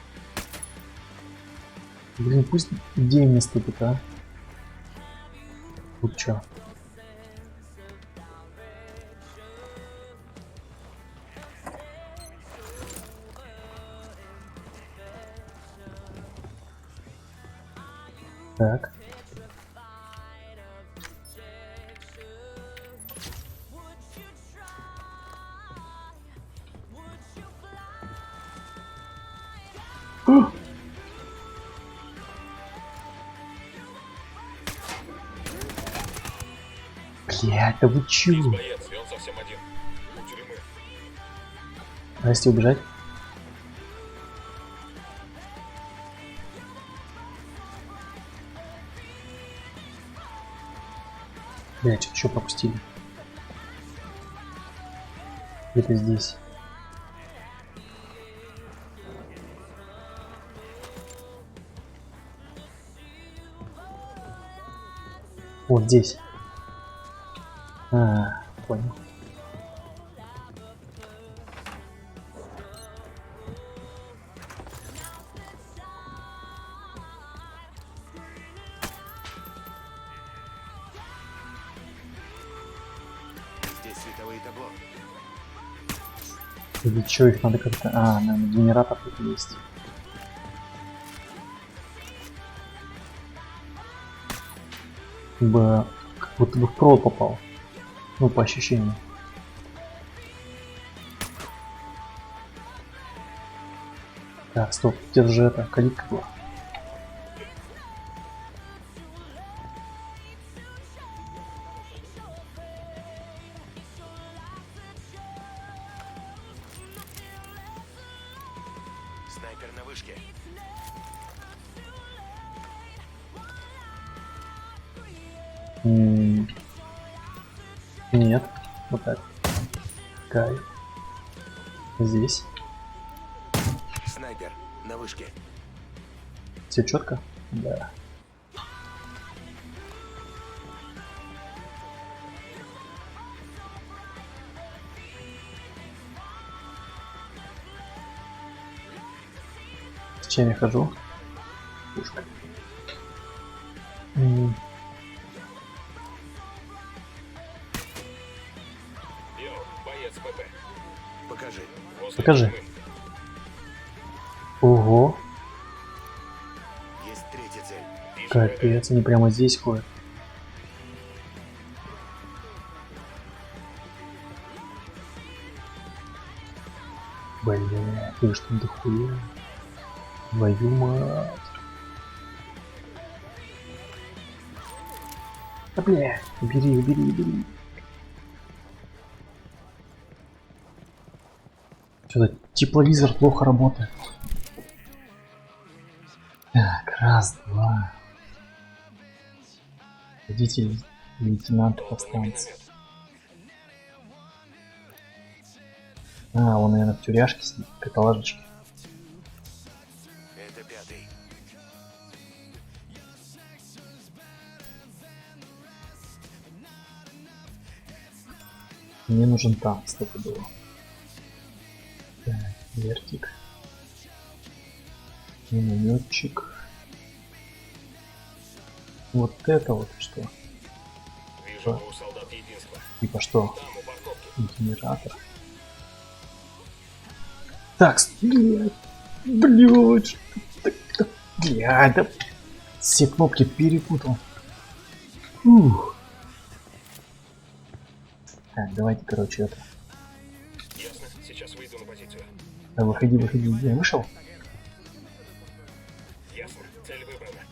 Speaker 2: Блин, пусть день наступит, а? Тут чё? Так. Блядь, да вы чё?
Speaker 1: Есть боец, и он совсем один. У тюрьмы.
Speaker 2: А если убежать? Блядь, что-то еще пропустили. Где-то здесь. Вот здесь. А, понял.
Speaker 4: Здесь световые табло.
Speaker 2: Или что, их надо как-то... А, наверное, генератор тут есть. Как будто бы в провод попал. Ну, по ощущениям. Так, стоп, держи это, калитка была.
Speaker 4: Снайпер на вышке.
Speaker 2: Нет, вот так. Кайф. Здесь.
Speaker 4: Снайпер на вышке.
Speaker 2: Все четко? Да. С чем я хожу? Пушка.
Speaker 1: Йоу, боец ПП.
Speaker 4: Покажи.
Speaker 1: Возле
Speaker 2: Покажи.
Speaker 1: тюрьмы.
Speaker 2: Ого,
Speaker 4: Есть третья цель.
Speaker 1: Вижу
Speaker 2: капец, они прямо здесь ходят. Бля, ты что дохуя? Твою мать. А, бля, убери. Что-то тепловизор плохо работает. Так, раз, два. Водитель, лейтенант, повстанец. А, он, наверное, в тюряшке сидит, в каталажечке.
Speaker 4: Это пятый.
Speaker 2: Мне нужен танк, столько было. Так, вертик. Минометчик. Вот это вот что?
Speaker 1: Вижу у солдат единства.
Speaker 2: Типа что?
Speaker 1: Там, у парковки.
Speaker 2: Генератор. Так, блядь. Блядь. Блядь, да все кнопки перепутал. Ух. Так, давайте, короче, это.
Speaker 1: Ясно, сейчас выйду на позицию.
Speaker 2: Да, выходи. Я вышел?
Speaker 1: Ясно, цель выбрана.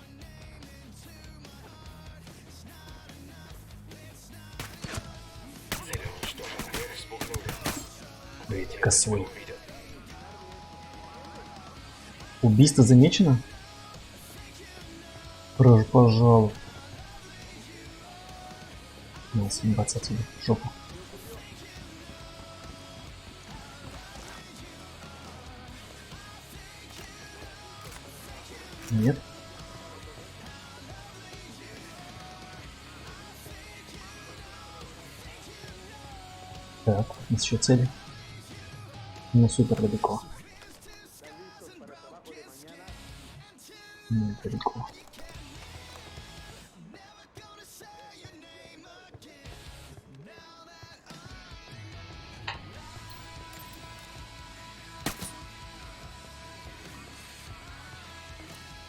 Speaker 1: Цель уничтожена. Спугнули.
Speaker 2: Блядь, косой.
Speaker 1: Увидел.
Speaker 2: Убийство замечено? Пожалуйста. Надо съебаться отсюда, в жопу. Нет. Так, у нас еще цели. Не супер далеко. Не далеко.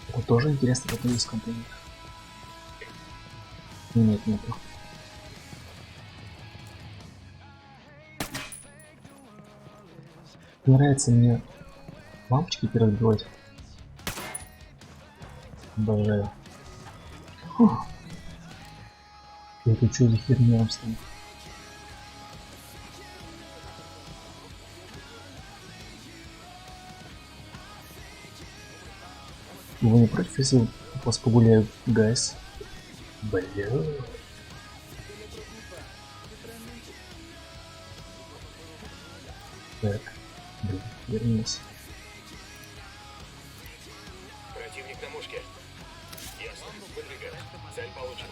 Speaker 2: Это тоже интересно, какой есть контейнер. Нет, нету. Нравится мне лампочки перебивать. Обожаю. Фух. Это что за херня стоит? Вы не против, если вас погуляют, гайс? Бля. Так, блин, вернись.
Speaker 1: Противник на мушке. Ясно, выдвигай. Цель получена.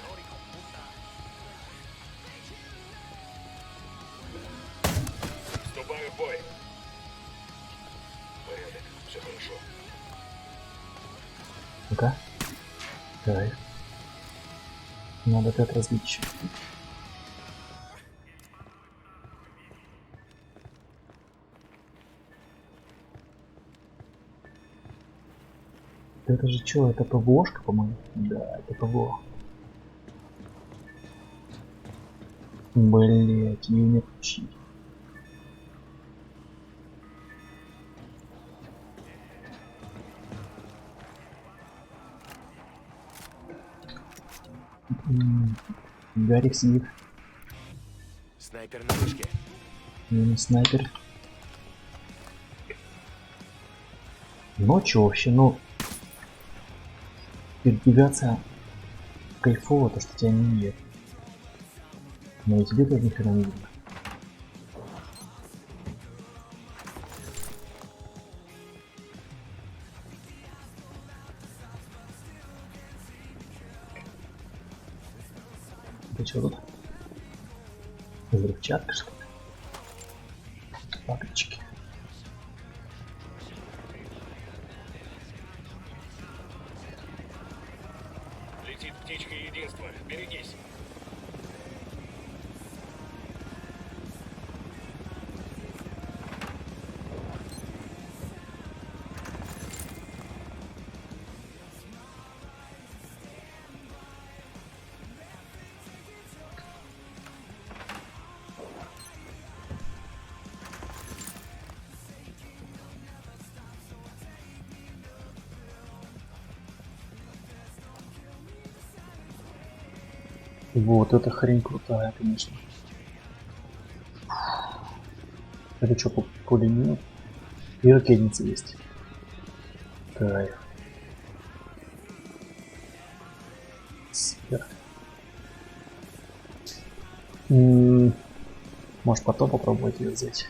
Speaker 1: Вступаю в бой. Порядок, все хорошо.
Speaker 2: Ну-ка. Давай. Надо как разбить еще. Это же что, это ПВОшка, по-моему? Да, это ПВО. Блять, ее не отключить. Гарик сидит.
Speaker 4: Снайпер на вышке.
Speaker 2: Снайпер. Ночью вообще, ну... Передвигаться кайфово, то что тебя не видят. Но и тебе тоже ни хрена не видно. Ты чё тут? Взрывчатка, что ли? Папочки.
Speaker 1: Летит птичка единства. Берегись.
Speaker 2: Вот эта хрень крутая, конечно. Это что, пулемет? И ракетница есть. Кайф. Супер. Может потом попробовать ее взять.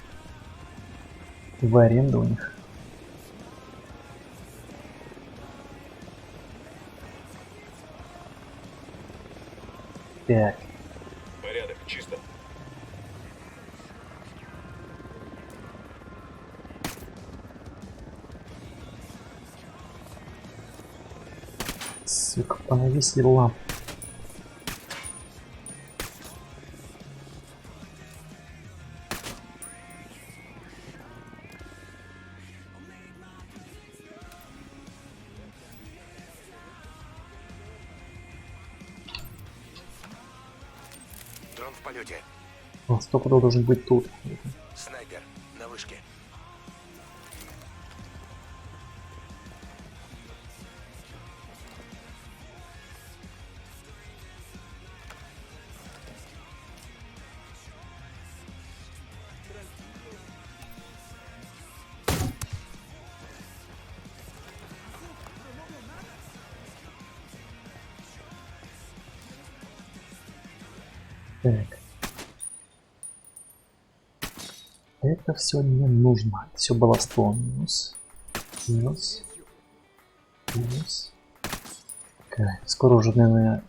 Speaker 2: В аренду у них. Так.
Speaker 1: Порядок, чисто.
Speaker 2: Сука, понавесили ламп.
Speaker 4: Дрон в полете.
Speaker 2: Он стопудово должен быть тут.
Speaker 4: Снайпер на вышке.
Speaker 2: Так. Это все не нужно. Все баловство. Минус. Минус. Минус. Кайф. Скоро уже, наверное...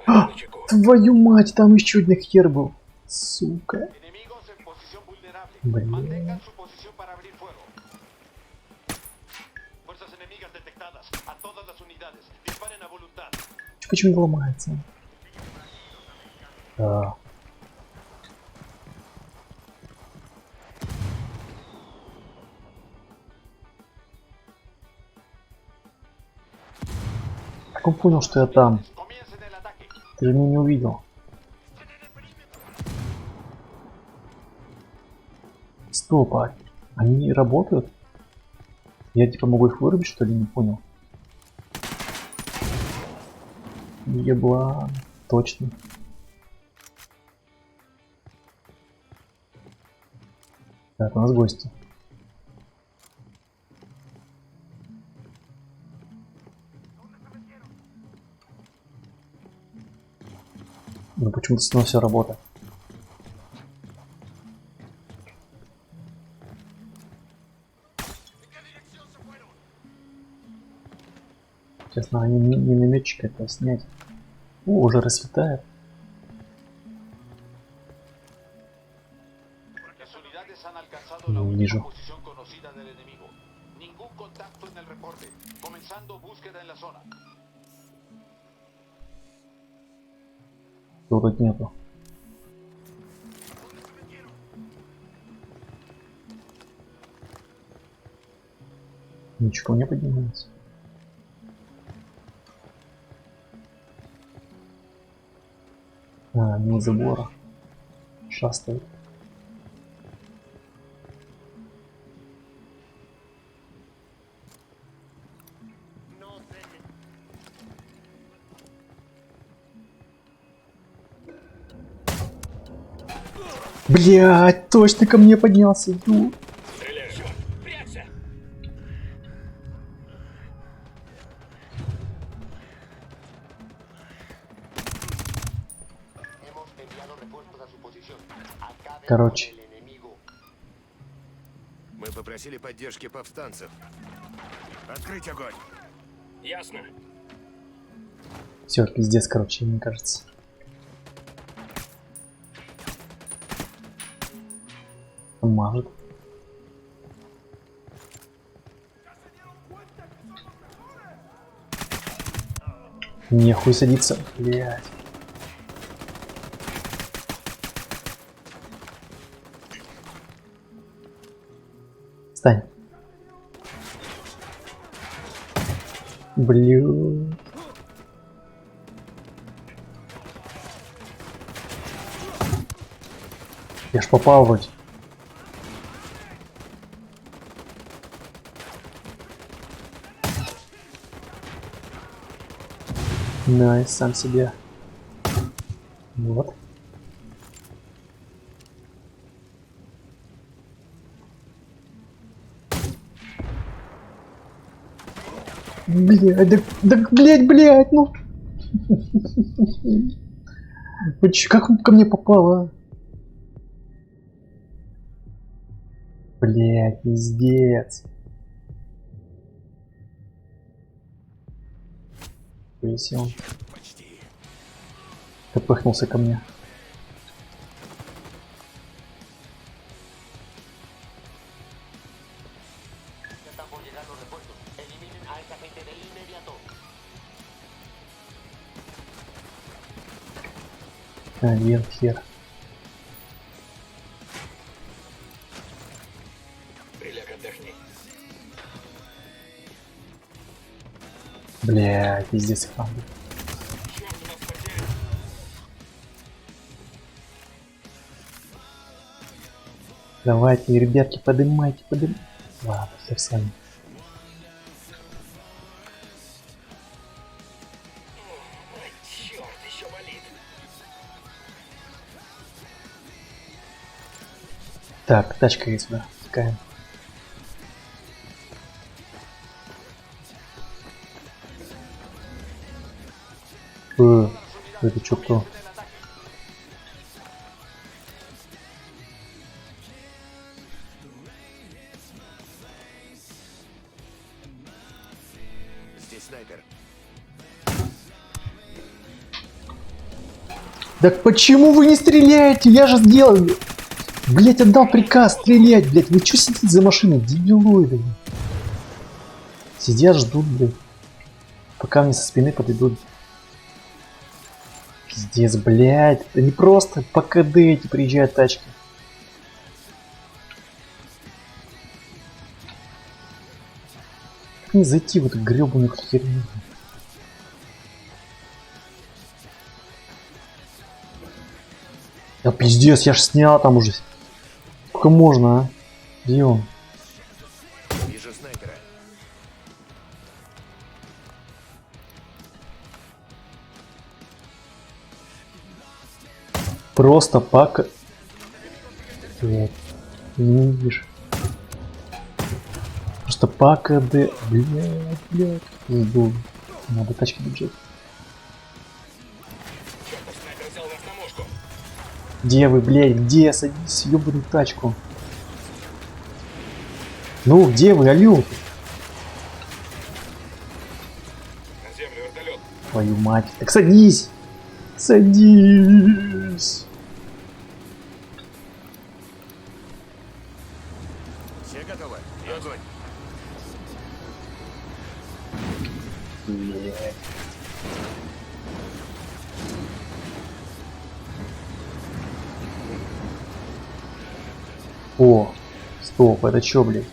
Speaker 2: А! Твою мать, там еще один хер был. Сука.
Speaker 5: Enemigos en posición vulnerable.
Speaker 2: Блин.
Speaker 5: Mantengan su posición para abrir fuego. Fuerzas enemigas detectadas. A todas las unidades. Disparen a voluntad.
Speaker 2: Почему не ломается? Да. Как он понял, что я там?
Speaker 5: Comiencen el ataque.
Speaker 2: Ты же меня не увидел. Стоп, а они работают? Я типа могу их вырубить, что ли? Не понял. Еблан. Точно. Так, у нас гости. Ну почему-то снова все работает. Сейчас надо минометчика это снять. О, уже расцветает.
Speaker 5: Las unidades han alcanzado la
Speaker 2: Не вижу.
Speaker 5: última posición conocida del enemigo. Ningún contacto en el reporte. Comenzando búsqueda en la zona.
Speaker 2: Его тут нету. Ничего не поднимается. А, мимо забора. Шастает. Блять, точно ко мне поднялся. Ю.
Speaker 1: Стреляй, черт! Прячься!
Speaker 7: Hemos enviado refuerzos a su posición. Acaben
Speaker 2: Короче.
Speaker 7: con el enemigo.
Speaker 4: Мы попросили поддержки повстанцев. Открыть огонь.
Speaker 1: Ясно.
Speaker 2: Все, пиздец, короче, мне кажется. Он мажет. Нехуй садиться, блядь. Встань. Блю. Я ж попал вроде. Найс, сам себе. Вот. Блядь, да, блядь, ну. Вы чё, как он ко мне попал, а? Блядь, пиздец. Если он допыхнулся ко мне. Вверх, хер.
Speaker 1: Приляг, отдохни.
Speaker 2: Бля, пиздец, там.
Speaker 1: Черт, у нас потери.
Speaker 2: Давайте, ребятки, поднимайте. Ладно, хер с вами.
Speaker 1: Ой, черт, еще болит.
Speaker 2: Так, тачка есть сюда. Такая. Это чё кто?
Speaker 4: Здесь снайпер.
Speaker 2: Так почему вы не стреляете? Я же сделал. Блять, отдал приказ стрелять, блять. Вы чё сидите за машиной? Дебилоиды. Сидят, ждут, блядь. Пока мне со спины подойдут. Пиздец, блядь. Это не просто по КД эти приезжают тачки. Как мне зайти в эту гребаную херню? Да пиздец, я ж снял там уже. Сколько можно, а? Где он?
Speaker 4: Вижу снайпера.
Speaker 2: Просто пака. Блять. Не видишь. Просто пака д. Блять. Сдул. Надо тачки бюджет.
Speaker 1: Черт, снайпер взял нас на мушку.
Speaker 2: Где вы, блять? Где? Садись в ёбаную тачку. Ну, где вы, алё?
Speaker 1: На землю вертолет.
Speaker 2: Твою мать. Так садись. Садись.
Speaker 4: Все готовы? И огонь.
Speaker 2: Блять. О, стоп, это чё, блядь?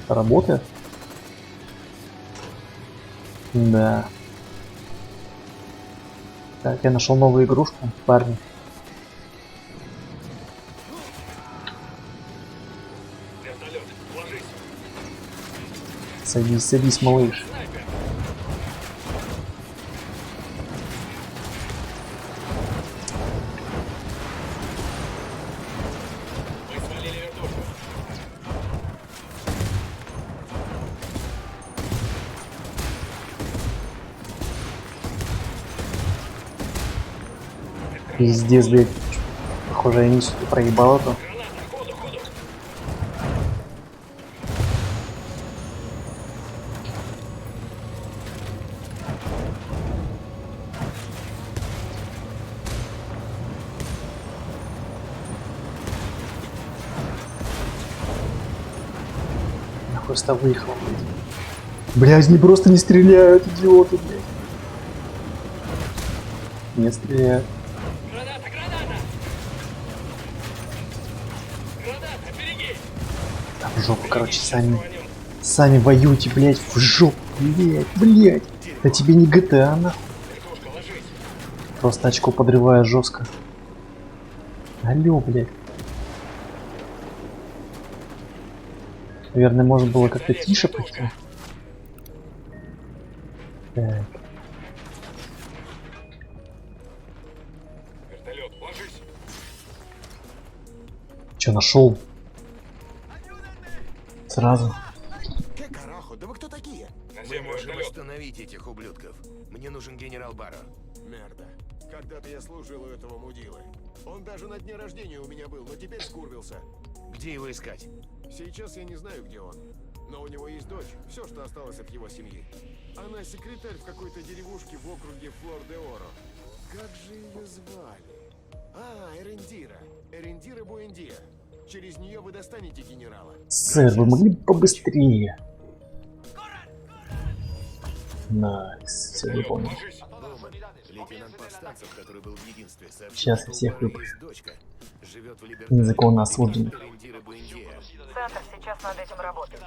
Speaker 2: Это работает? Да. Так, я нашел новую игрушку, парни.
Speaker 1: Вертолет, ложись.
Speaker 2: Садись, садись, малыш.
Speaker 1: Снайпер. Мы свалили вертушку.
Speaker 2: Пиздец, блядь. Похоже, я не проебал это.
Speaker 1: Граната, ходу, ходу.
Speaker 2: просто выехал. Блядь, не просто не стреляют, идиоты, блядь. Не стреляют. Да в жопу, короче, сами воюйте, блядь, в жопу, блядь. Да тебе не GTA, нахуй. Просто очко подрываю жестко. Алло, блядь. Наверное, можно было как-то тише пойти. Так.
Speaker 1: Вертолет, ложись.
Speaker 2: Че, нашел? Сразу.
Speaker 4: Карахо, да вы кто такие?
Speaker 1: На
Speaker 4: Мы
Speaker 1: землю
Speaker 4: можем
Speaker 1: вертолет.
Speaker 4: остановить этих ублюдков. Мне нужен генерал Баро.
Speaker 9: Мерда. Когда-то я служил у этого мудилы. Он даже на дне рождения у меня был, но теперь скурвился.
Speaker 4: Где его искать?
Speaker 9: Сейчас я не знаю, где он. Но у него есть дочь. Все, что осталось от его семьи. Она секретарь в какой-то деревушке в округе Флор-де-Оро. Как же ее звали? А, Эрендира. Эрендира Буэндия. Через нее вы достанете генерала.
Speaker 2: Сэр, вы могли бы побыстрее? Найс, все выполнил.
Speaker 1: Ложись.
Speaker 4: Дома. Лейтенант повстанцев, который был в единстве, сообщил,
Speaker 2: Сейчас
Speaker 4: что у
Speaker 2: всех
Speaker 4: Баро
Speaker 2: выпущу.
Speaker 4: есть дочка. Живет в Либертаде.
Speaker 2: Незаконно осужденных.
Speaker 4: Эрендира Буэндия.
Speaker 6: Центр сейчас над этим работает.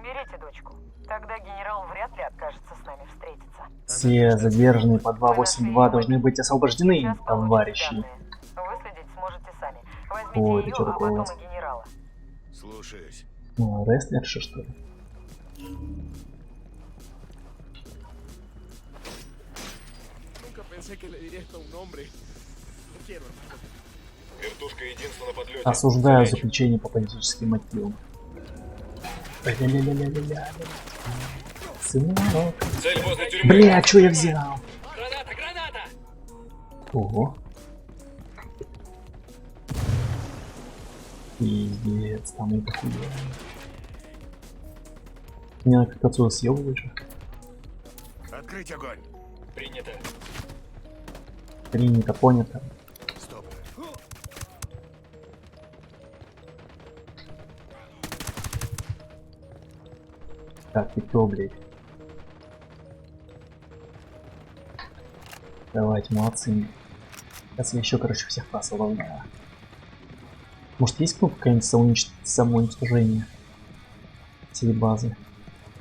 Speaker 6: Берите дочку. Тогда генерал вряд ли откажется с нами встретиться.
Speaker 2: Все задержанные по 282 должны быть освобождены,
Speaker 6: Сейчас получите
Speaker 2: товарищи.
Speaker 6: данные. Выследить сможете сами.
Speaker 2: Ой,
Speaker 6: Возьмите
Speaker 2: это
Speaker 6: ее,
Speaker 2: чё
Speaker 6: а
Speaker 2: такое у
Speaker 6: потом
Speaker 2: вас?
Speaker 6: и генерала.
Speaker 4: Слушаюсь.
Speaker 2: Ну, рестлерши, что ли?
Speaker 1: Вертушка единственная на подлете.
Speaker 2: Осуждаю
Speaker 1: Замечу.
Speaker 2: заключение по политическим мотивам. Ля-ля-ля-ля-ля-ля. Сынок.
Speaker 1: Цель возле тюрьмы.
Speaker 2: Бля, что я взял?
Speaker 1: Граната, граната!
Speaker 2: Ого. Пиздец, там и такое. Меня как отсюда съебывают же.
Speaker 4: Открыть огонь.
Speaker 1: Принято.
Speaker 2: Принято, понято.
Speaker 4: Стоп.
Speaker 2: Так, ты кто, блядь? Давайте, молодцы. Сейчас я еще, короче, всех посылаю. Может, есть кнопка какая-нибудь самоуничтожения всей базы?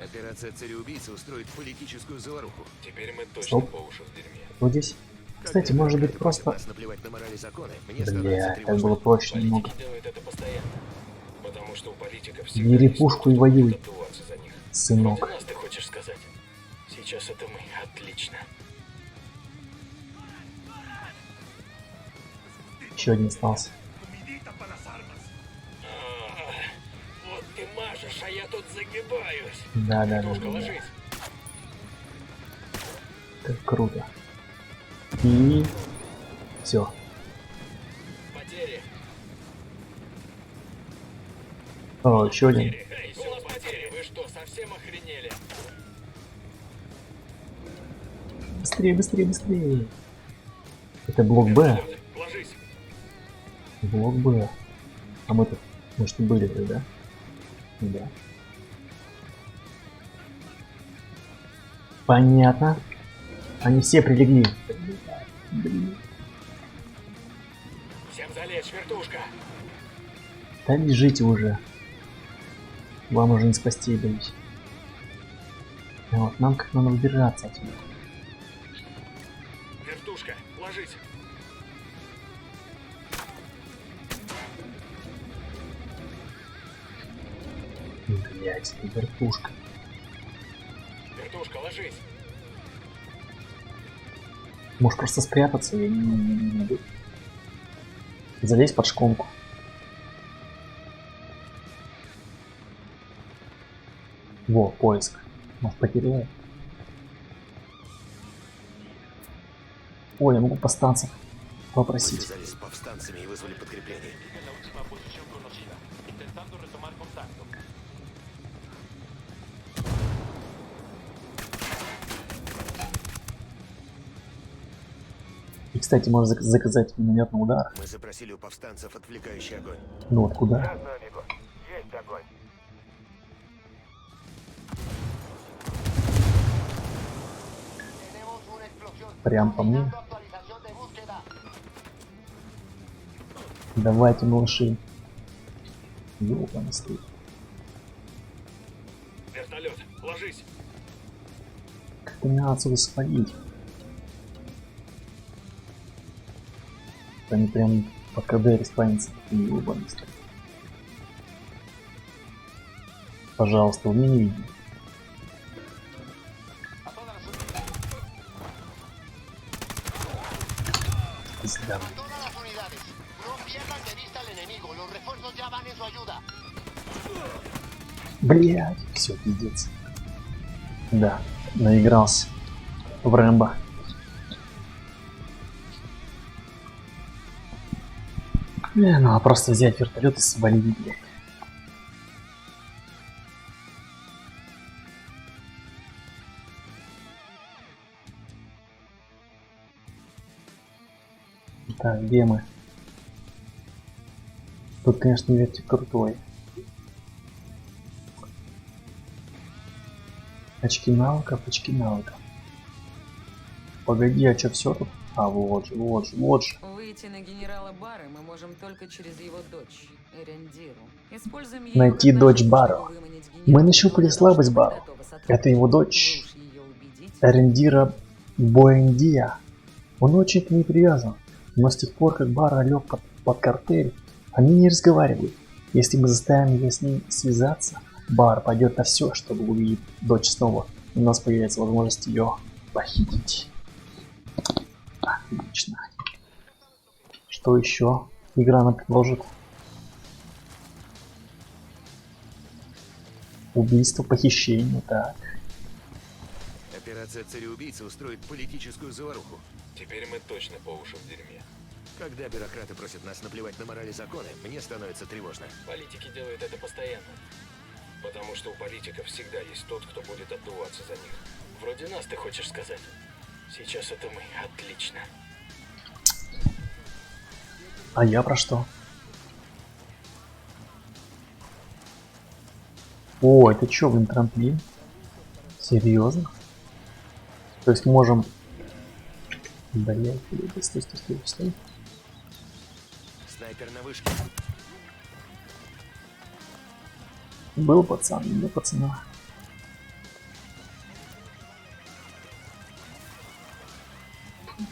Speaker 4: Операция цареубийцы устроит политическую заваруху.
Speaker 1: Теперь мы точно
Speaker 2: Стоп.
Speaker 1: по уши в дерьме.
Speaker 2: Вот здесь. Кстати, может быть, просто...
Speaker 4: Вас наплевать на мораль и законы. Мне
Speaker 2: Бля,
Speaker 4: становится
Speaker 2: так
Speaker 4: тревожно.
Speaker 2: было проще немного.
Speaker 1: Политики делают это постоянно. Потому что у политиков
Speaker 2: Бери
Speaker 1: есть
Speaker 2: пушку и
Speaker 1: кто
Speaker 2: воюй,
Speaker 1: будет отдуваться за них.
Speaker 2: сынок.
Speaker 1: Вроде нас, ты хочешь сказать? Сейчас это мы. Отлично.
Speaker 2: Еще один остался.
Speaker 1: Вот ты мажешь, а я тут загибаюсь.
Speaker 2: Да.
Speaker 1: Вертушка, ложись.
Speaker 2: Как круто. И... Все.
Speaker 1: Потери.
Speaker 2: О, еще один.
Speaker 1: Эй, сила потери. Вы что, совсем охренели?
Speaker 2: Быстрее. Это блок Б.
Speaker 1: Ложись.
Speaker 2: Блок Б. А мы тут, может, и были тогда? Да. Понятно. Они все прилегли. Блин.
Speaker 1: Всем залечь, вертушка.
Speaker 2: Да лежите уже. Вам уже не спасти, боюсь. А вот нам как надо удержаться отсюда.
Speaker 1: Вертушка, ложись.
Speaker 2: Блять, вертушка.
Speaker 1: Вертушка, ложись.
Speaker 2: Может просто спрятаться, я не могу. Залезь под шконку. Во, поиск. Может, потеряю. Ой, я могу повстанцев попросить.
Speaker 4: Связались с повстанцами и вызвали подкрепление.
Speaker 5: Es la última posición conocida. Intentando retomar contacto.
Speaker 2: И, кстати, можно заказать минометный удар.
Speaker 4: Мы запросили у повстанцев отвлекающий огонь.
Speaker 2: Ну, откуда?
Speaker 8: Ясно, амиго. Есть огонь.
Speaker 2: Прям по мне.
Speaker 7: Actualización de búsqueda.
Speaker 2: Давайте, малыши. Ёбаный стыд.
Speaker 1: Вертолет, ложись.
Speaker 2: Как-то мне надо отсюда свалить. Они прям по КД респавнятся. Ёбаный стыд. Пожалуйста, вы меня не видите. Пизда.
Speaker 7: A todas las unidades. No pierdan de vista al enemigo. Los refuerzos ya van en su ayuda.
Speaker 2: Блять, все, пиздец. Да, наигрался в Рэмбо. Надо просто взять вертолет и свалить, блядь. Так, где мы? Тут, конечно, вертик крутой. Очки навыков, очки навыков. Погоди, а что все тут? А, вот же, вот же, вот же.
Speaker 3: Выйти на генерала Бары мы можем только через его дочь, Эрендиру. Используем ее
Speaker 2: Найти
Speaker 3: как
Speaker 2: дочь
Speaker 3: наживку,
Speaker 2: Баро.
Speaker 3: чтобы выманить
Speaker 2: Мы
Speaker 3: генерала
Speaker 2: нащупали
Speaker 3: для того,
Speaker 2: слабость
Speaker 3: чтобы
Speaker 2: Баро.
Speaker 3: готова сотрудничать.
Speaker 2: Это его
Speaker 3: Вы
Speaker 2: дочь
Speaker 3: уж ее убедите.
Speaker 2: Эрендира Буэндия. Он очень к ней привязан. Но с тех пор, как Баро лег под картель, они не разговаривают. Если мы заставим ее с ним связаться, Бар пойдет на все, чтобы увидеть дочь снова. У нас появится возможность ее похитить. Отлично. Что еще игра нам предложит? Убийство, похищение, так.
Speaker 4: Операция цареубийцы устроит политическую заваруху.
Speaker 1: Теперь мы точно по уши в дерьме.
Speaker 4: Когда бюрократы просят нас наплевать на мораль и законы, мне становится тревожно.
Speaker 1: Политики делают это постоянно. Потому что у политиков всегда есть тот, кто будет отдуваться за них. Вроде нас, ты хочешь сказать? Сейчас это мы. Отлично.
Speaker 2: А я про что? О, это чё, блин, трамплин? Серьезно? То есть можем... Блять, стой, стой, стой, стой.
Speaker 4: Снайпер на вышке.
Speaker 2: Был пацан, был пацана.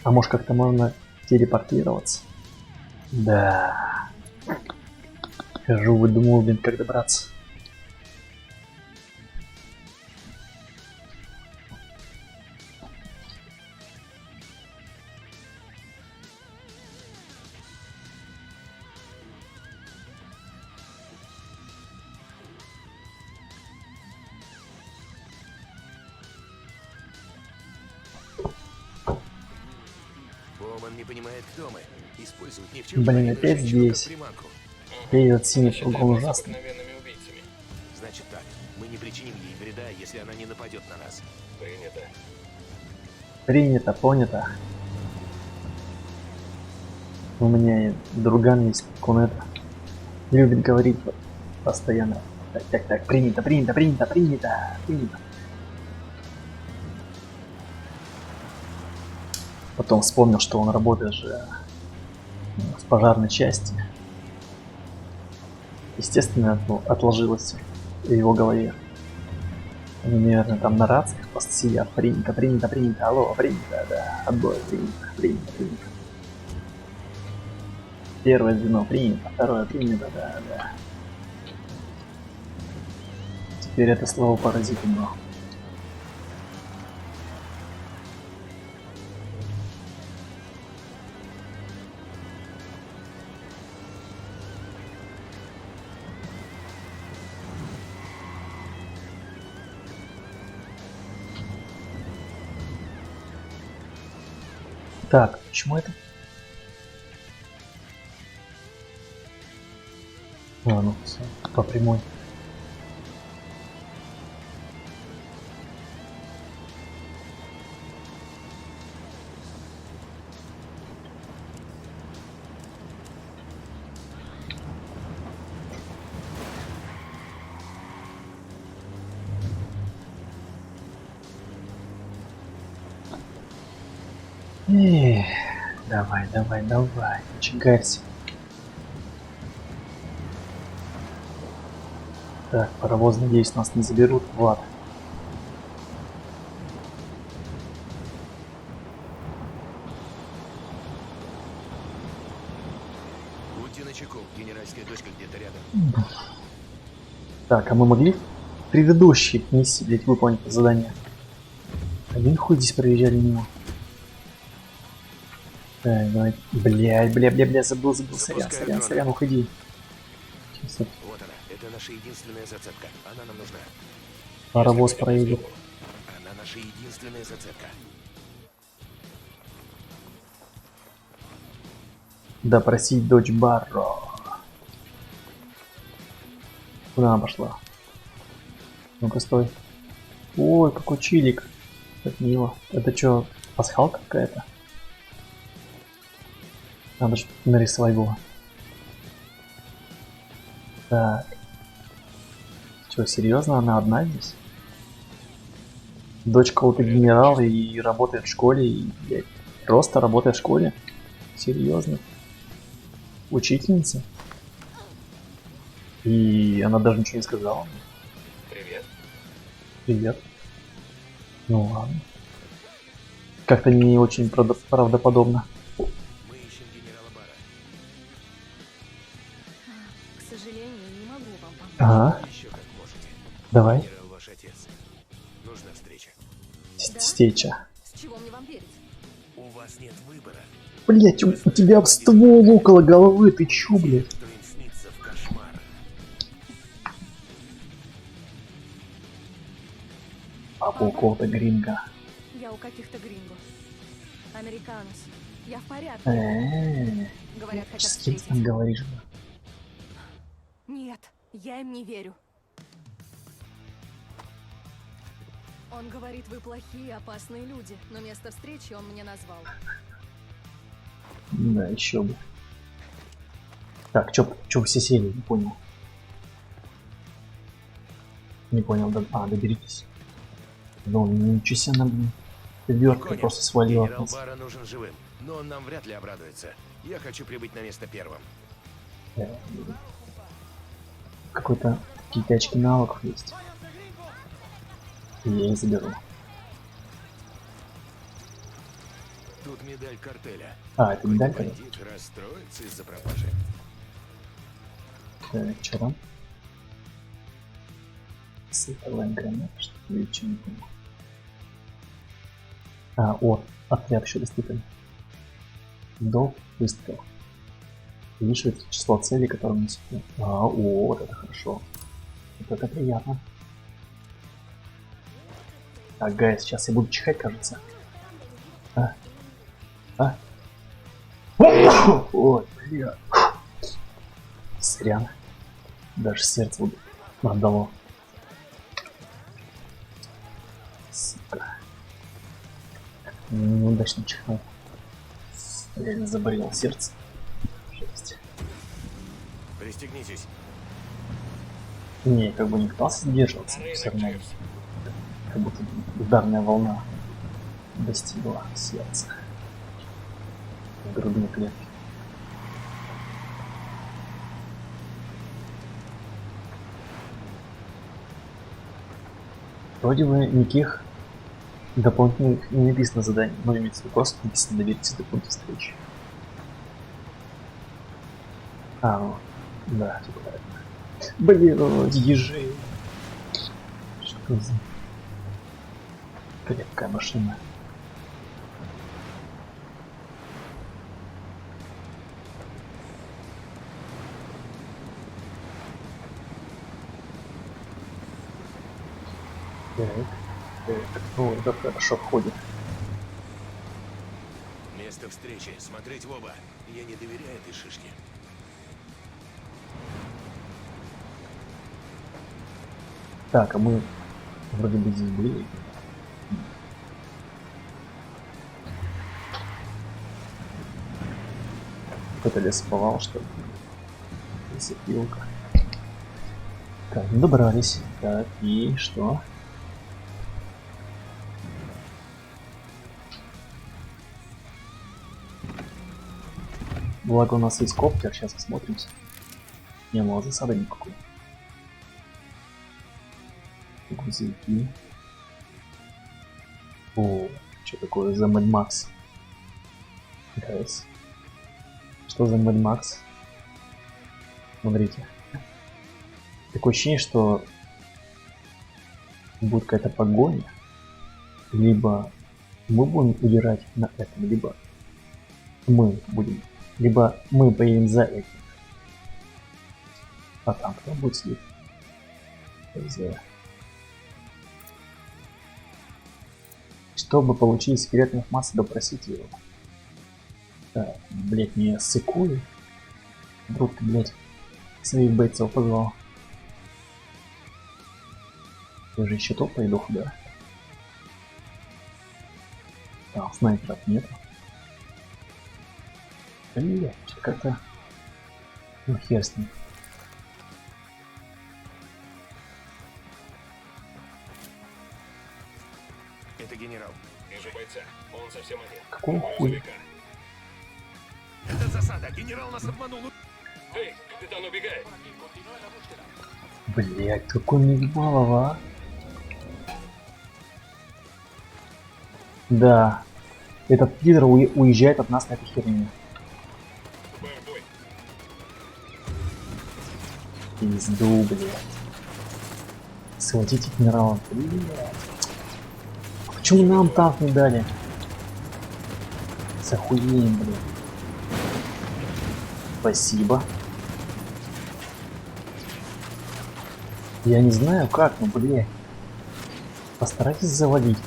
Speaker 2: А может как-то можно телепортироваться? Да. Хожу, выдумываю, блин, как добраться.
Speaker 4: Боман не понимает, кто мы. Использует ни в чем
Speaker 2: Блин,
Speaker 4: не
Speaker 2: опять
Speaker 4: повинную женщину
Speaker 2: здесь.
Speaker 4: как приманку.
Speaker 2: И этот синий
Speaker 1: Считаем
Speaker 2: кругом
Speaker 1: нас
Speaker 2: ужасный.
Speaker 1: обыкновенными убийцами.
Speaker 4: Значит так, мы не причиним ей вреда, если она не нападет на нас.
Speaker 1: Принято.
Speaker 2: Принято, понято. У меня и друган есть, он это любит говорить постоянно. Так, так, так, принято, принято, принято, принято, принято. Потом вспомнил, что он работает же в пожарной части. Естественно, отложилось в его голове. Они, наверное, там на рациях просто сидят. Принято, принято, принято, алло, принято, да, отбой, принято, принято, принято. Первое звено принято, второе принято, да, да. Теперь это слово поразительно. Так, почему это? А, ну все, по прямой. Эх, давай, давай, давай, чигарься. Так, паровоз, надеюсь, нас не заберут в ад.
Speaker 4: Будьте начеку, генеральская дочка где-то рядом.
Speaker 2: Так, а мы могли в предыдущей миссии, блядь, выполнить это задание? Один хуй здесь проезжали мимо. Так, давай. Бля, забыл, сорян, уходи. Сейчас вот
Speaker 4: Вот она, это наша единственная зацепка. Она нам нужна.
Speaker 2: паровоз проедет.
Speaker 4: Она наша единственная зацепка.
Speaker 2: Допросить дочь Барро. Куда она пошла? Ну-ка, стой. Ой, какой чилик. Как мило. Это что, пасхалка какая-то? Надо же нарисовать было. Так. Что, серьезно? Она одна здесь? Дочь кого-то генерала и работает в школе, и, блядь, просто работает в школе? Серьезно? Учительница? И она даже ничего не сказала.
Speaker 1: Привет.
Speaker 2: Привет. Ну ладно. Как-то не очень правдоподобно.
Speaker 4: Мы ищем генерала Бара.
Speaker 10: К сожалению, не могу вам помочь.
Speaker 2: Ага,
Speaker 4: Еще как можете.
Speaker 2: давай.
Speaker 4: Генерал ваш отец. Нужна встреча.
Speaker 2: Стеча.
Speaker 10: С чего мне вам верить?
Speaker 4: У вас нет выбора.
Speaker 2: Блять, у тебя ствол около головы, ты чё, блядь?
Speaker 4: Что им снится в кошмар.
Speaker 2: Папа у кого-то гринга.
Speaker 10: Я у каких-то гринго. Американус. Я в порядке. Говорят, хотят
Speaker 2: С кем ты там
Speaker 10: встретить.
Speaker 2: говоришь?
Speaker 10: Нет, я им не верю. Он говорит, вы плохие, опасные люди, но место встречи он мне назвал.
Speaker 2: Да, еще бы. Так, чё вы все сели? Не понял. Не понял, доберитесь. Ну, ничего себе, она, блин, вертка
Speaker 4: Конев,
Speaker 2: просто свалила от
Speaker 4: генерал
Speaker 2: нас.
Speaker 4: Бара нужен живым, но он нам вряд ли обрадуется. Я хочу прибыть на место первым.
Speaker 2: Какой-то какие-то очки навыков есть. И я их заберу.
Speaker 4: Тут медаль картеля.
Speaker 2: А, это медаль,
Speaker 4: Какой-то
Speaker 2: конечно.
Speaker 4: бандит расстроится из-за пропажи.
Speaker 2: Так, что там? Световая граната, что-то ничего не понял. А, о, отряд еще доступен. До выстрела. Увеличивает число целей, которые несут. Вот это хорошо. Вот это приятно. Ага, сейчас я буду чихать, кажется. Ой, бля. Сорян. Даже сердце отдало. Сука. Неудачно чихнул. Реально заболело сердце. Жесть.
Speaker 4: Пристегнитесь.
Speaker 2: Не, как бы не пытался сдерживаться, но все равно. Как будто ударная волна достигла сердца. В грудной клетке. Вроде бы никаких дополнительных не написано заданий, но имеется в виду просто написано довериться до пункта встречи. А, ну, да, типа правильно. Блин, ежи. Что за крепкая машина. Так, ну это хорошо входит.
Speaker 4: Место встречи. Смотреть в оба. Я не доверяю этой шишке.
Speaker 2: Так, а мы вроде бы здесь были. Какой-то лесоповал, что ли? Лесопилка. Так, ну добрались. Так, и что? Благо у нас есть коптер, сейчас осмотримся. Не было засады никакой. Грузовики. О, что такое за Mad Max? Нравится. Что за Mad Max? Смотрите. Такое ощущение, что будет какая-то погоня. Либо мы будем удирать на этом, либо мы будем. Либо мы поедем за этим. А там кто будет сидеть? Чтобы получить секретную информацию, допросите его. Так, блять, не ссыкую. Вдруг ты, блять, своих бойцов позвал. Я же еще топ пойду, да? Там снайперов нету. Блять, как-то... Ну хер с ним.
Speaker 4: Это генерал.
Speaker 1: Вижу бойца. Он совсем один.
Speaker 2: Какого хуя?
Speaker 4: Это засада. Генерал нас обманул.
Speaker 1: Эй, капитан убегает.
Speaker 2: Блять, какой наебалов, а? Да. Этот пидор уезжает от нас на этой херне. Пизду, блять. Схватите генерала. Блять. Почему нам танк не дали? С охуением, блядь. Спасибо. Я не знаю как, но, блядь. Постарайтесь завалить.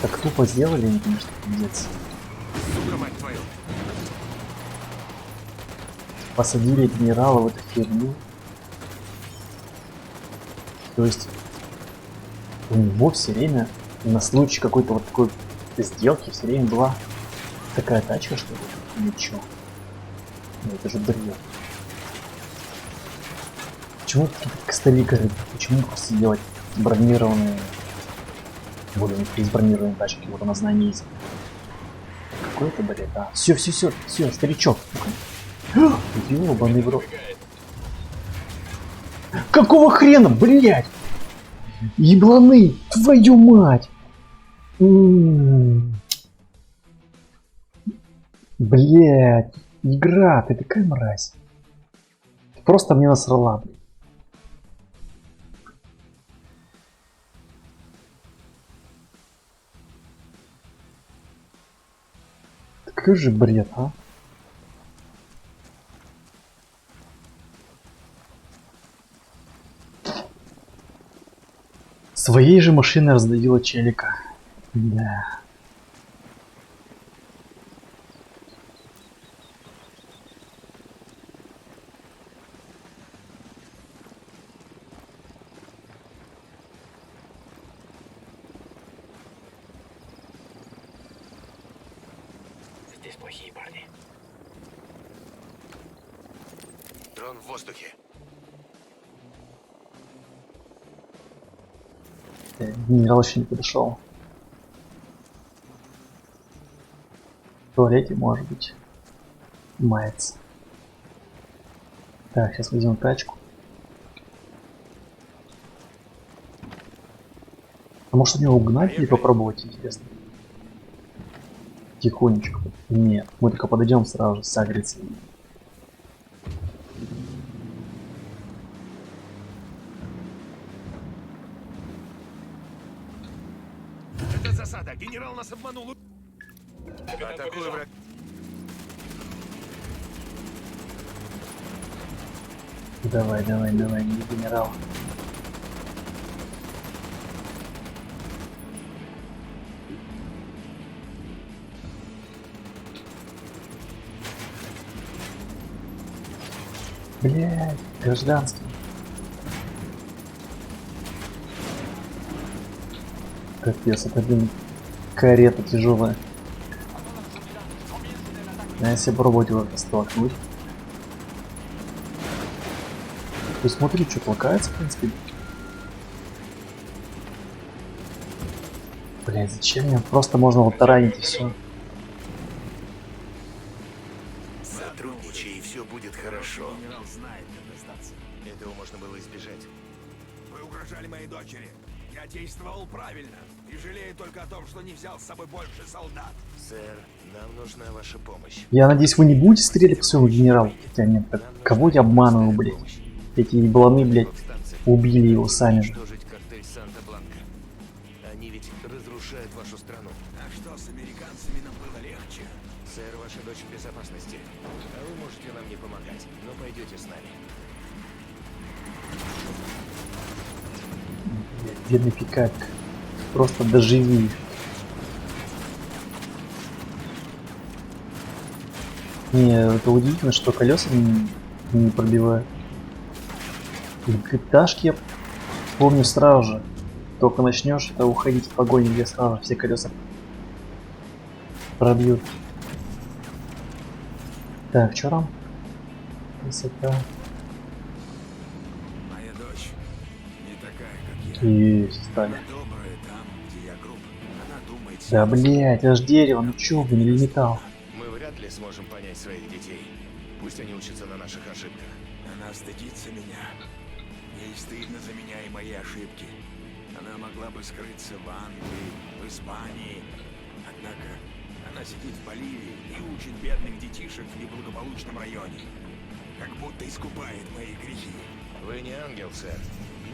Speaker 2: Так тупо сделали, они, конечно, пиздец.
Speaker 4: Сука, мать твою.
Speaker 2: Посадили генерала в эту херню. То есть у него все время на случай какой-то вот такой сделки все время была такая тачка, что ли? Ничего. Ну это же бред. Почему такие костыли горят? Почему просто делать бронированные, более из бронированной тачки? Вот она знание есть. Какой это бред, а? Все, старичок. Ёбаный в рот. Какого хрена, блять? Ебланы, твою мать! Блять, игра, ты такая мразь. Ты просто мне насрала, блядь. Какой же бред, а? Своей же машиной раздавила челика. Да.
Speaker 1: Здесь плохие парни.
Speaker 4: Дрон в воздухе.
Speaker 2: Генерал еще не подошел. В туалете, может быть, мается. Так, сейчас возьмем тачку. А может у него угнать или попробовать, интересно? Тихонечко. Нет, мы только подойдем сразу же сагриться.
Speaker 4: Это засада. Генерал нас обманул. Атакую враг.
Speaker 2: Давай, не генерал. Блять, гражданский. Капец, это, блин, карета тяжелая. А если пробовать его столкнуть? То есть смотри, что толкается, в принципе. Блять, зачем мне? Просто можно вот таранить и все.
Speaker 4: Сотрудничай, и все будет хорошо. Этого можно было избежать.
Speaker 9: Вы угрожали моей дочери. Я действовал правильно. И жалею только о том, что не взял с собой больше солдат.
Speaker 4: Сэр, нам нужна ваша помощь.
Speaker 2: Я надеюсь, вы не будете стрелять по своему генералу. Хотя нет, так кого я обманываю, блядь? Эти ебланы, блядь, убили его сами же.
Speaker 4: Уничтожить картель Санта-Бланка. Они ведь разрушают вашу страну.
Speaker 9: А что, с американцами нам было легче?
Speaker 4: Сэр, ваша дочь в безопасности. А вы можете нам не помогать, но пойдете с нами.
Speaker 2: Бедный пикап. Просто доживи. Не, это удивительно, что колеса не пробивают. Гташки я помню сразу же. Только начнешь, это уходить в погоне, где сразу все колеса пробьют. Так, что там? Высота.
Speaker 9: Моя дочь не такая, как я.
Speaker 2: И стали.
Speaker 9: Она добрая там, где я груб. Она думает...
Speaker 2: Да блять, это ж дерево, ну чё, блин, или металл?
Speaker 4: Мы вряд ли сможем понять своих детей. Пусть они учатся на наших ошибках.
Speaker 9: Она стыдится меня. Ей стыдно за меня и мои ошибки. Она могла бы скрыться в Англии, в Испании. Однако она сидит в Боливии и учит бедных детишек в неблагополучном районе. Как будто искупает мои грехи.
Speaker 4: Вы не ангел, сэр.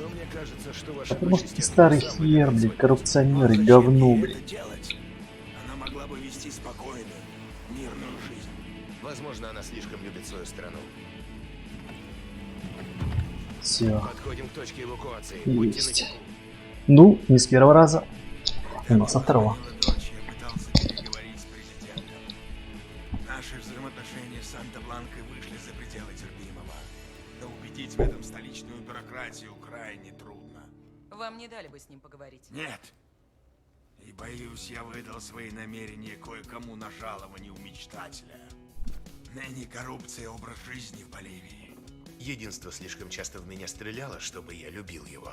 Speaker 4: Но мне кажется, что ваша
Speaker 2: Потому
Speaker 4: дочь
Speaker 2: что ты старый
Speaker 4: сам
Speaker 2: хер,
Speaker 4: выбирает
Speaker 2: блядь,
Speaker 4: свой
Speaker 2: коррупционер и
Speaker 9: Зачем
Speaker 2: говно,
Speaker 9: ей
Speaker 2: блядь.
Speaker 9: это делать? Она могла бы вести спокойную, мирную жизнь.
Speaker 4: путь. Возможно, она слишком любит свою страну.
Speaker 2: Все.
Speaker 4: Подходим к точке эвакуации. Будьте
Speaker 2: Есть.
Speaker 4: начеку.
Speaker 2: Ну, не с первого раза. Но со второго.
Speaker 9: Дочь, я пытался переговорить с президентом. Наши взаимоотношения с Санта-Бланкой вышли за пределы терпимого. Но убедить в этом столичную бюрократию крайне трудно.
Speaker 3: Вам не дали бы с ним поговорить.
Speaker 9: Нет. И боюсь, я выдал свои намерения кое-кому на жалование у мечтателя. Ныне коррупция — образ жизни в Боливии.
Speaker 4: Единство слишком часто в меня стреляло, чтобы я любил его.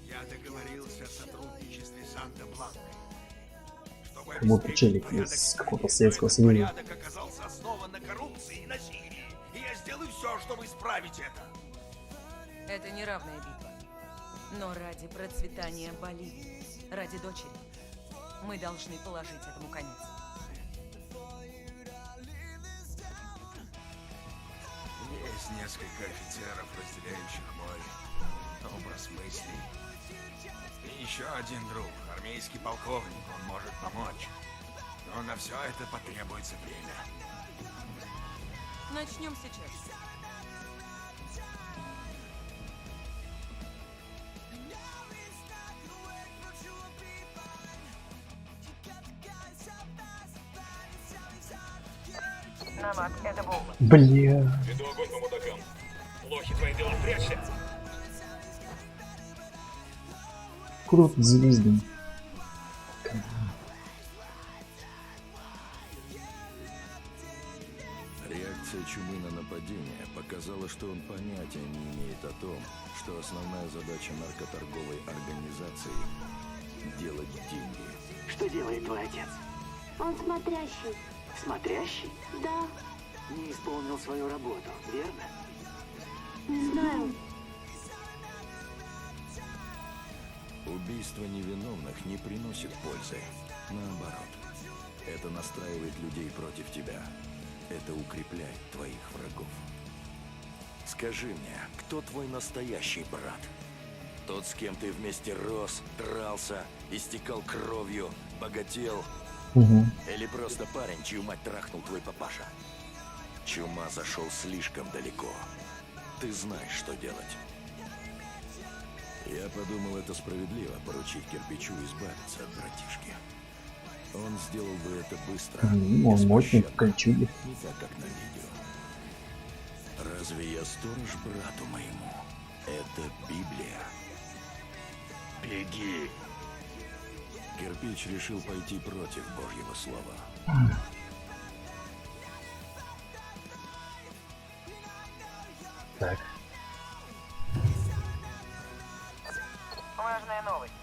Speaker 9: Я договорился о сотрудничестве с Санта-Бланкой. Чтобы
Speaker 2: Как будто челик
Speaker 9: обеспечить
Speaker 2: из
Speaker 9: порядок
Speaker 2: какого-то
Speaker 9: в
Speaker 2: Советского
Speaker 9: этот
Speaker 2: Союза.
Speaker 9: порядок оказался основан на коррупции и насилии. И я сделаю все, чтобы исправить это.
Speaker 3: Это неравная битва. Но ради процветания Боливии, ради дочери, мы должны положить этому конец.
Speaker 9: Есть несколько офицеров, разделяющих мой образ мыслей. И еще один друг, армейский полковник, он может помочь. Но на все это потребуется время.
Speaker 3: Начнем сейчас.
Speaker 6: Намат, это бомба.
Speaker 2: Бля.
Speaker 1: Веду огонь по мудакам. Плохи твои дела, прячься.
Speaker 2: Куда вы тут взялись, блин?
Speaker 11: Реакция Чумы на нападение показала, что он понятия не имеет о том, что основная задача наркоторговой организации – делать деньги.
Speaker 12: Что делает твой отец?
Speaker 13: Он смотрящий.
Speaker 12: Смотрящий?
Speaker 13: Да,
Speaker 12: Не исполнил свою работу, верно?
Speaker 13: не знаю.
Speaker 11: Убийство невиновных не приносит пользы. Наоборот, это настраивает людей против тебя. Это укрепляет твоих врагов. Скажи мне, кто твой настоящий брат? Тот, с кем ты вместе рос, дрался, истекал кровью, богател?
Speaker 2: Угу.
Speaker 11: Или просто парень, чью мать трахнул твой папаша? Чума зашел слишком далеко. Ты знаешь, что делать. Я подумал, это справедливо поручить кирпичу избавиться от братишки. Он сделал бы это быстро.
Speaker 2: Он мощный, в кольчуге.
Speaker 11: Не так, как на видео. Разве я сторож брату моему? Это Библия. Беги! Кирпич решил пойти против Божьего слова.
Speaker 2: Так.
Speaker 6: Отличная новость.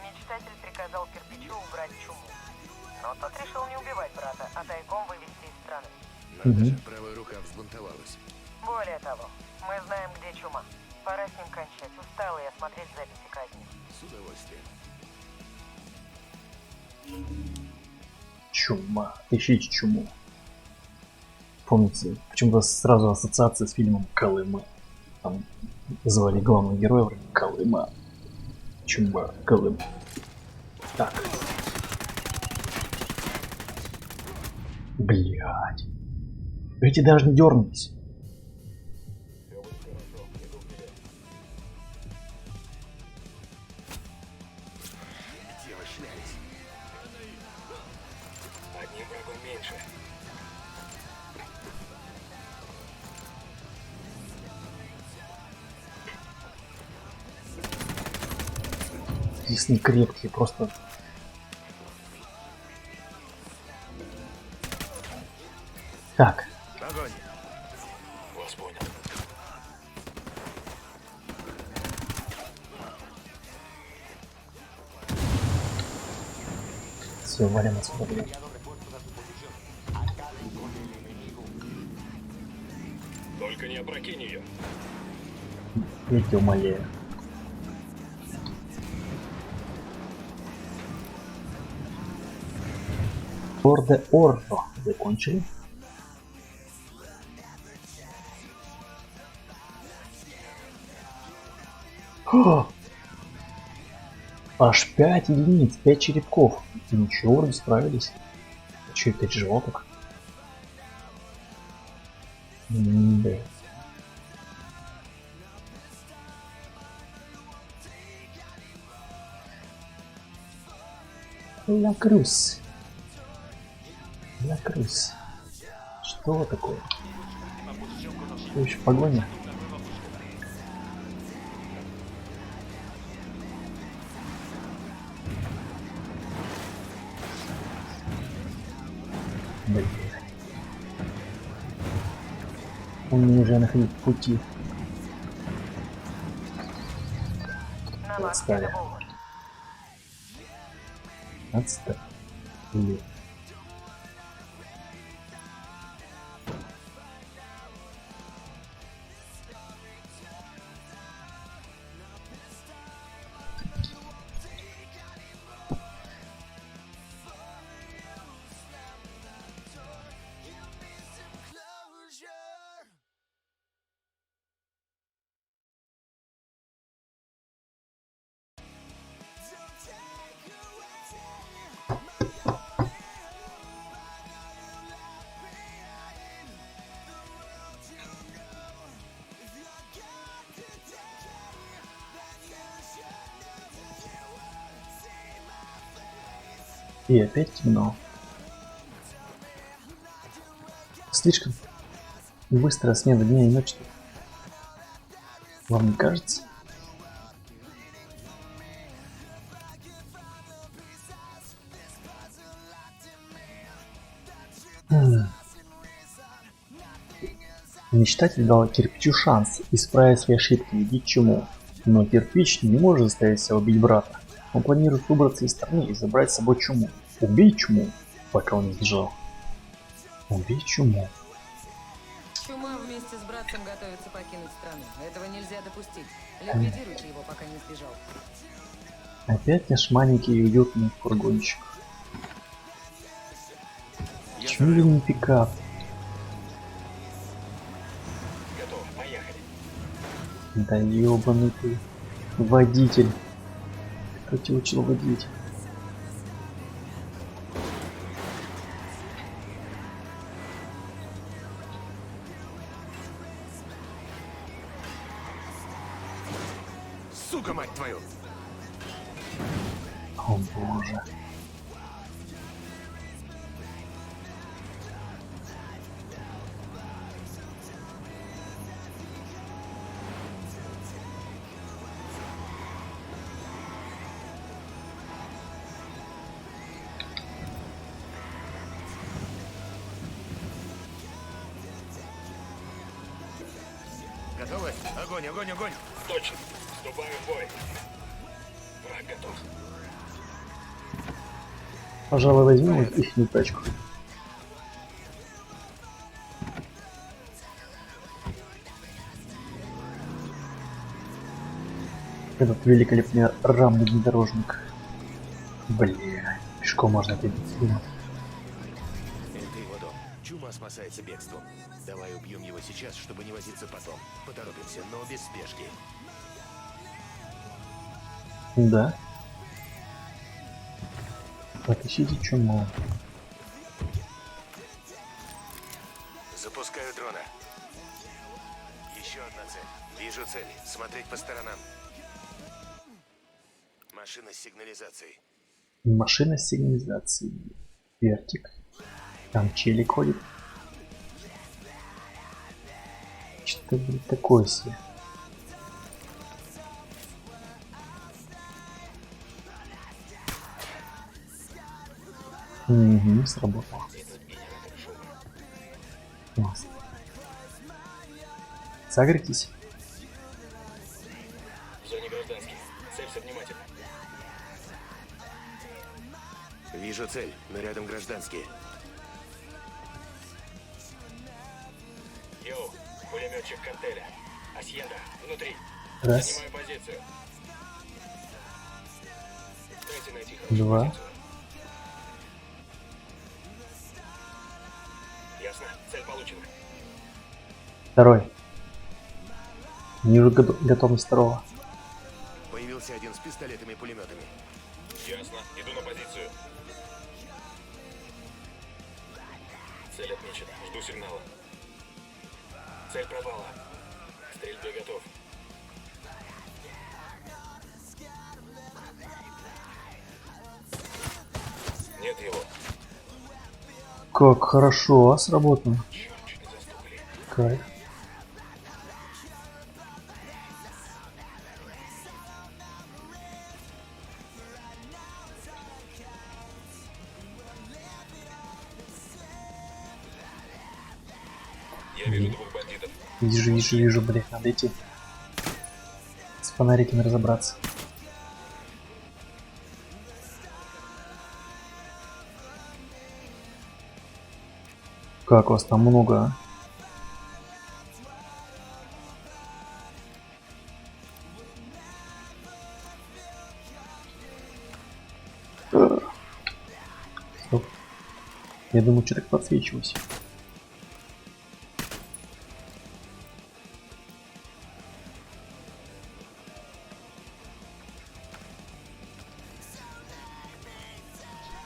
Speaker 6: Мечтатель приказал кирпичу убрать чуму. Но тот решил не убивать брата, а тайком вывести из страны.
Speaker 4: Надо же, правая рука взбунтовалась.
Speaker 6: Более того, мы знаем, где чума. Пора с ним кончать. Устала я смотреть записи казни.
Speaker 4: С удовольствием.
Speaker 2: Чума. Ищите чуму. Помните, почему-то сразу ассоциация с фильмом Колыма. Там звали главного героя вроде Колыма. Чума, Колым. Так. Блять. Эти даже не дернулись.
Speaker 4: Где вы шлялись?
Speaker 1: Одним врагом меньше.
Speaker 2: Если крепкие, просто. Так.
Speaker 4: Огонь!
Speaker 1: Вас понял.
Speaker 2: Все, валим отсюда, блядь.
Speaker 1: Только не опрокинь ее.
Speaker 2: Я тебя умоляю. Флор де Оро закончили. О! Аж 5 единиц, 5 черепков. Ничего, вроде справились. Че, 5 желток? Да. Ла Крус. Ла Крус. Что такое? Что еще погоня? Блин. Он мне уже находит пути. Отстали. Отстали. Блин. И опять темно. Слишком быстрая смена дня и ночи. Вам не кажется? Мечтатель дал кирпичу шанс исправить свои ошибки, ведь чему. Но кирпич не может заставить себя убить брата. Он планирует выбраться из страны и забрать с собой чуму. Убей чуму, пока он не сбежал. Убей чуму.
Speaker 3: Чума вместе с братцем готовится покинуть страну. Этого нельзя допустить. Ликвидируйте его, пока не сбежал.
Speaker 2: Опять наш маленький и уютный фургончик. Почему ли не пикап?
Speaker 1: Готово, поехали.
Speaker 2: Да ёбаный ты. Водитель. Кто тебя учил водить?
Speaker 4: Сука, мать твою!
Speaker 2: О боже.
Speaker 4: Готовы? Огонь, огонь, огонь!
Speaker 1: Точно. Вступаем в бой. Враг готов.
Speaker 2: Пожалуй, возьмем ихнюю тачку. Этот великолепный рамный внедорожник. Бля, пешком можно это делать.
Speaker 4: Это его дом. Чума спасается бегством. Давай убьем его сейчас, чтобы не возиться потом. Поторопимся, но без спешки.
Speaker 2: Да. Потащите чуму.
Speaker 4: Запускаю дрона. Еще одна цель. Вижу цель. Смотреть по сторонам. Машина с сигнализацией.
Speaker 2: Машина с сигнализацией. Вертик. Там челик ходит. Что-то, блин, такое себе. Угу, сработало. Классно. Согретесь.
Speaker 1: В зоне гражданских. Целься внимательно.
Speaker 4: Вижу цель, но рядом гражданские.
Speaker 1: Йоу, пулеметчик картеля. Асьенда, внутри.
Speaker 2: Раз.
Speaker 1: Занимаю позицию. Дайте найти
Speaker 2: Два.
Speaker 1: позицию. Ясно, цель получена.
Speaker 2: Второй. Вижу готовность второго.
Speaker 4: Появился один с пистолетами и пулеметами.
Speaker 1: Ясно, иду на позицию. Цель отмечена, жду сигнала. Цель пропала. К стрельбе готов. Нет его.
Speaker 2: Как хорошо сработано. Кайф.
Speaker 1: Я вижу двух бандитов.
Speaker 2: Вижу, блядь, надо идти. С фонариками разобраться. Как вас там много, а? Стоп. Я думаю, что так подсвечивалось.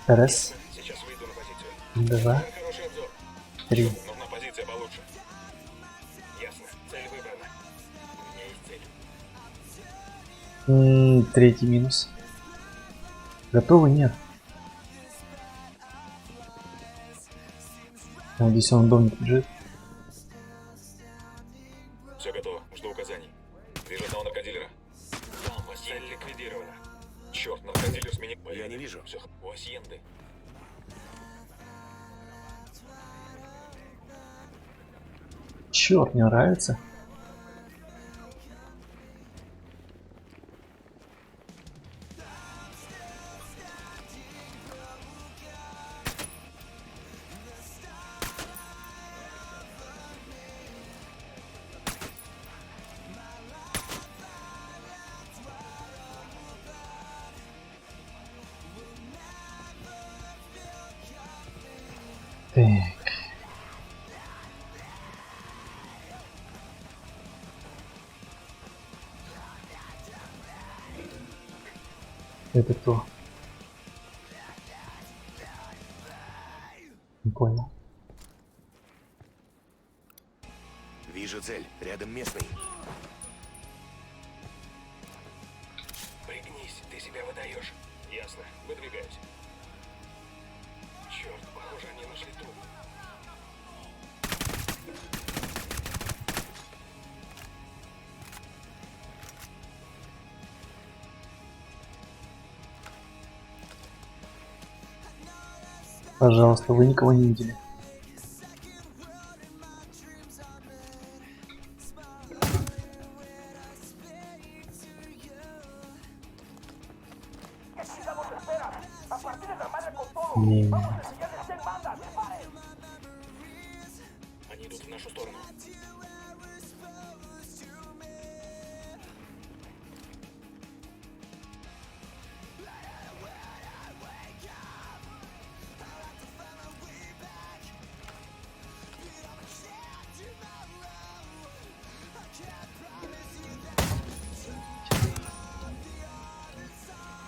Speaker 2: Раз,
Speaker 1: Сейчас выйду на позицию.
Speaker 2: два,
Speaker 1: Хороший обзор.
Speaker 2: три.
Speaker 1: Нужна позиция получше. Ясно, цель выбрана. У меня есть цель.
Speaker 2: Третий минус. Готовы? Нет. Там здесь он домик лежит.
Speaker 1: Все готово, жду указаний. Вижу одного наркодилера. Там, цель ликвидирована. Черт, наркодилер сменил.
Speaker 4: Я не вижу.
Speaker 1: Все, у Асьенды.
Speaker 2: Черт, мне нравится. Так. Это кто? Не понял.
Speaker 4: Вижу цель, рядом местный.
Speaker 1: Пригнись, ты себя выдаешь. Ясно, выдвигаюсь. Черт, похоже, они нашли труп.
Speaker 2: Пожалуйста, вы никого не видели. Не.
Speaker 1: Они идут в нашу сторону.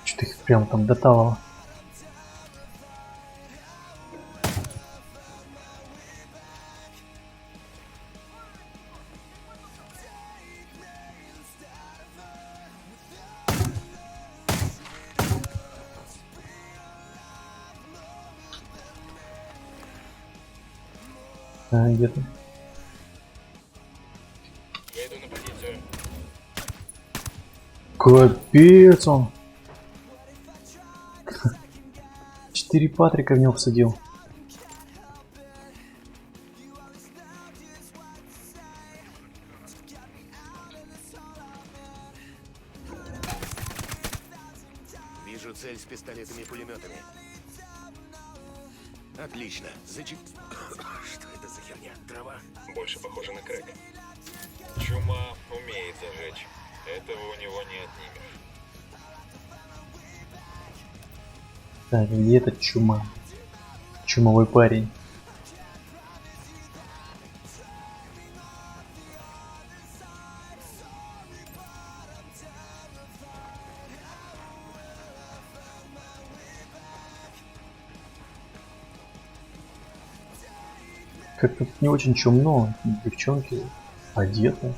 Speaker 2: Что-то их прям там доталово. А, где-то.
Speaker 1: Я иду на позицию.
Speaker 2: Капец он. 4 Патрика в него всадил.
Speaker 4: Вижу цель с пистолетами и пулеметами. Отлично. Что это за херня? Трава?
Speaker 1: Больше похоже на крэк. Чума умеет зажечь. Этого у него не отнимешь.
Speaker 2: Так, где этот чума? Чумовой парень. Как-то не очень чумно. Девчонки одеты.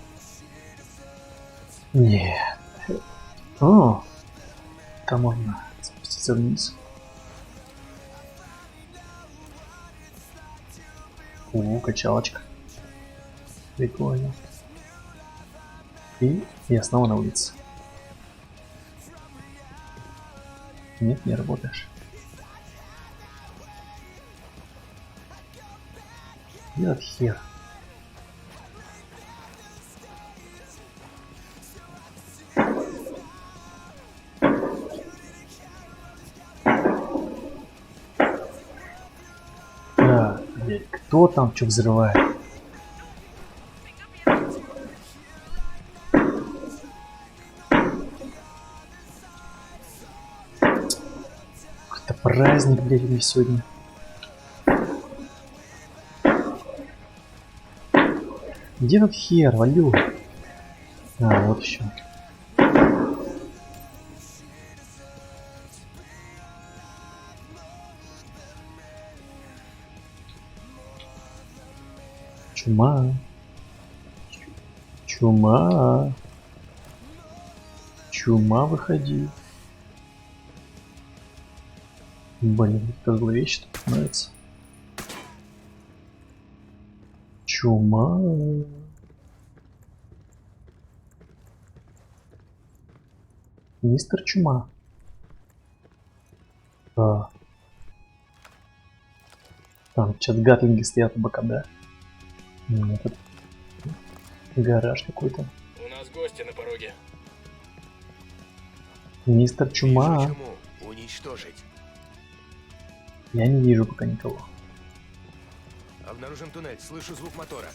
Speaker 2: Нет. О, там можно спуститься вниз. О, качалочка. Прикольно. И я снова на улице. Нет, не работаешь. Нет, хер. Так, блядь, кто там что взрывает? Какой-то праздник, блядь, у меня сегодня. Где тут хер, валю? А, вот еще. Чума. Чума. Чума, выходи. Блин, как вещь нравится. Чума. Мистер Чума. А. Там чат гатлинги стоят у БКД. Этот гараж какой-то.
Speaker 1: У нас гости на пороге.
Speaker 2: Мистер Чума.
Speaker 4: Вижу чуму. Уничтожить.
Speaker 2: Я не вижу пока никого.
Speaker 4: Обнаружен туннель. Слышу звук мотора.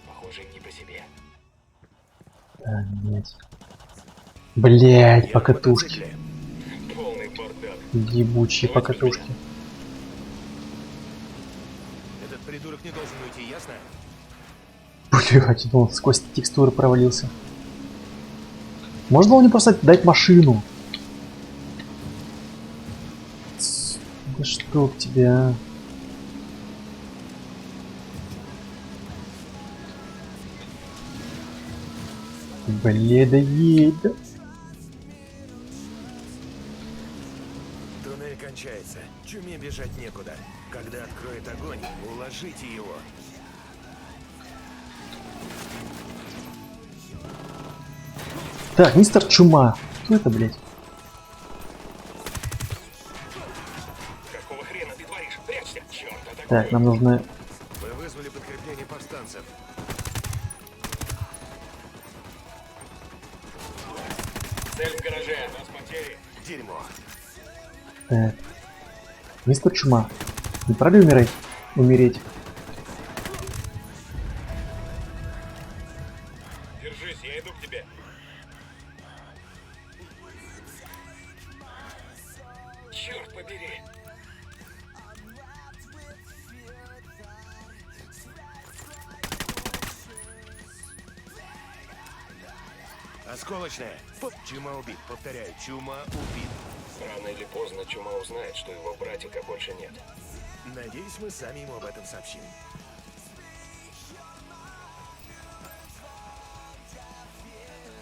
Speaker 1: Похоже, не по себе.
Speaker 2: А, нет. Блять, покатушки.
Speaker 1: Полный бардак.
Speaker 2: Ебучие покатушки.
Speaker 4: Этот придурок не должен уйти, ясно?
Speaker 2: Блять, он сквозь текстуры провалился. Можно было мне просто дать машину? Да что к тебя? Блин, да едь.
Speaker 4: Туннель кончается. Чуме бежать некуда. Когда откроет огонь, уложите его.
Speaker 2: Так, мистер Чума. Кто это, блядь?
Speaker 1: Какого хрена ты творишь? Прячься! Черт, атакуй!
Speaker 2: Так, нам нужно...
Speaker 4: Мы вызвали подкрепление повстанцев. дерьмо.
Speaker 2: Так. Мистер Чума, не пора ли умереть?
Speaker 1: Держись, я иду к тебе. Черт побери.
Speaker 4: Осколочная. Чума убит. Повторяю, Чума убит.
Speaker 1: Рано или поздно Чума узнает, что его братика больше нет.
Speaker 4: Надеюсь, мы сами ему об этом сообщим.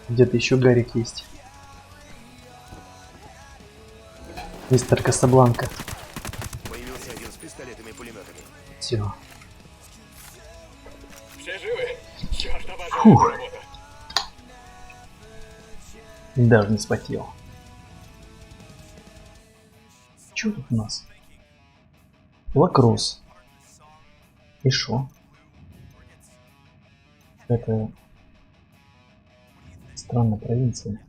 Speaker 2: Где-то еще Гарик есть. Мистер Касабланка.
Speaker 4: Появился один с пистолетами и пулеметами.
Speaker 2: Все.
Speaker 1: Все живы? Чертова
Speaker 2: Фух.
Speaker 1: работа.
Speaker 2: Даже не спотел. Что тут у нас? Лакросс. И шо? Это странная провинция.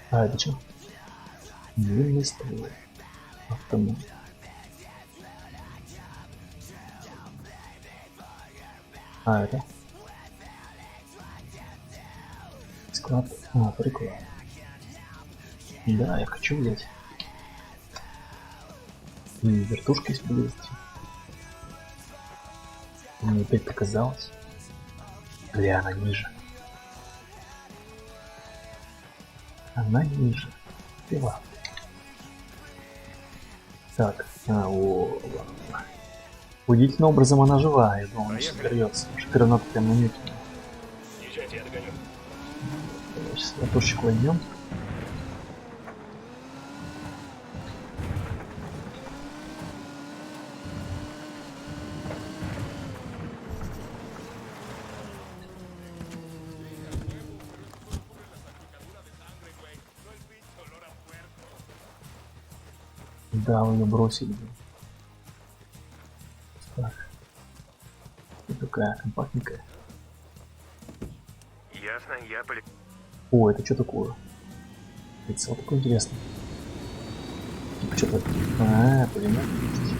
Speaker 2: А это что? Длинный ствол. Автомат. А это? Склад. А, прикольно. Да, я хочу взять. И вертушка есть поблизости. Мне опять показалось. Бля, она ниже. Она ниже. Пила. Так, удивительным образом она живая, я думал, она сейчас взорвется. Гранат прям уникальный.
Speaker 1: Езжайте, я догоню.
Speaker 2: Сейчас вертушек возьмем. Да, вы ее бросили. Так. Вот такая компактненькая.
Speaker 4: Ясно, я поле...
Speaker 2: О, это что такое? Прицел такой интересный. Типа что-то... пулемет есть.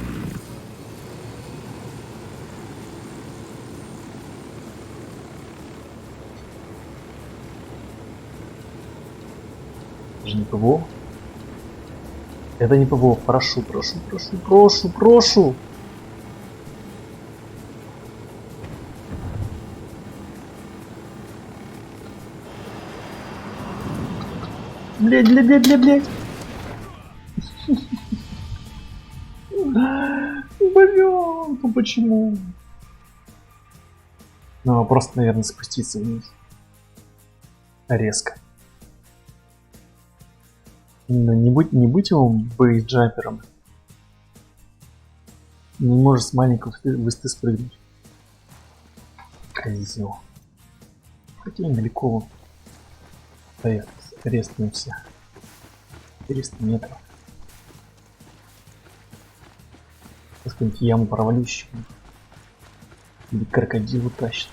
Speaker 2: Это же не ПВО? Это не ПВО. Прошу. Блять. Блять, ну почему? Ну, просто, наверное, спуститься вниз. Резко. Но не будь его бейсджампером. Не может с маленького высоты спрыгнуть. Козел. Хотя и далеко. Рестнулся. 400 метров. Какую-нибудь яму провалюсь. Или крокодил утащит.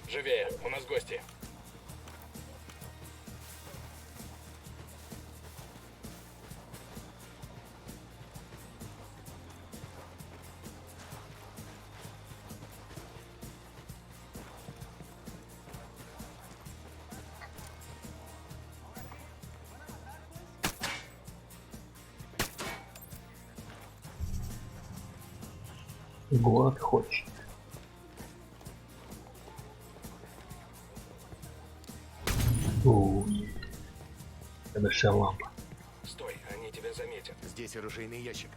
Speaker 1: Живее, у нас гости.
Speaker 2: Город хочет. Ой, это большая лампа.
Speaker 1: Стой, они тебя заметят.
Speaker 4: Здесь оружейный ящик.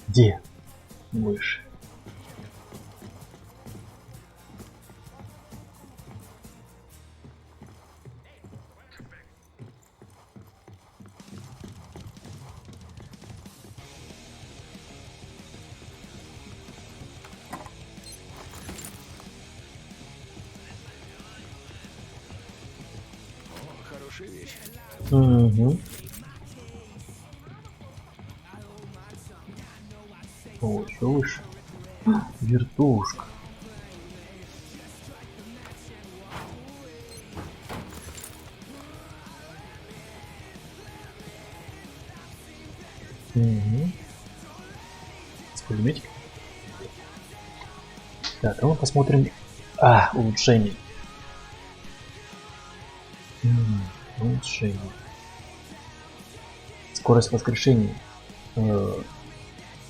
Speaker 2: Где? Выше.
Speaker 11: хорошая вещь.
Speaker 2: Угу. О, еще выше. Вертушка. Угу. С пулеметиком. Так, а мы посмотрим. Улучшение. Улучшение. Скорость воскрешения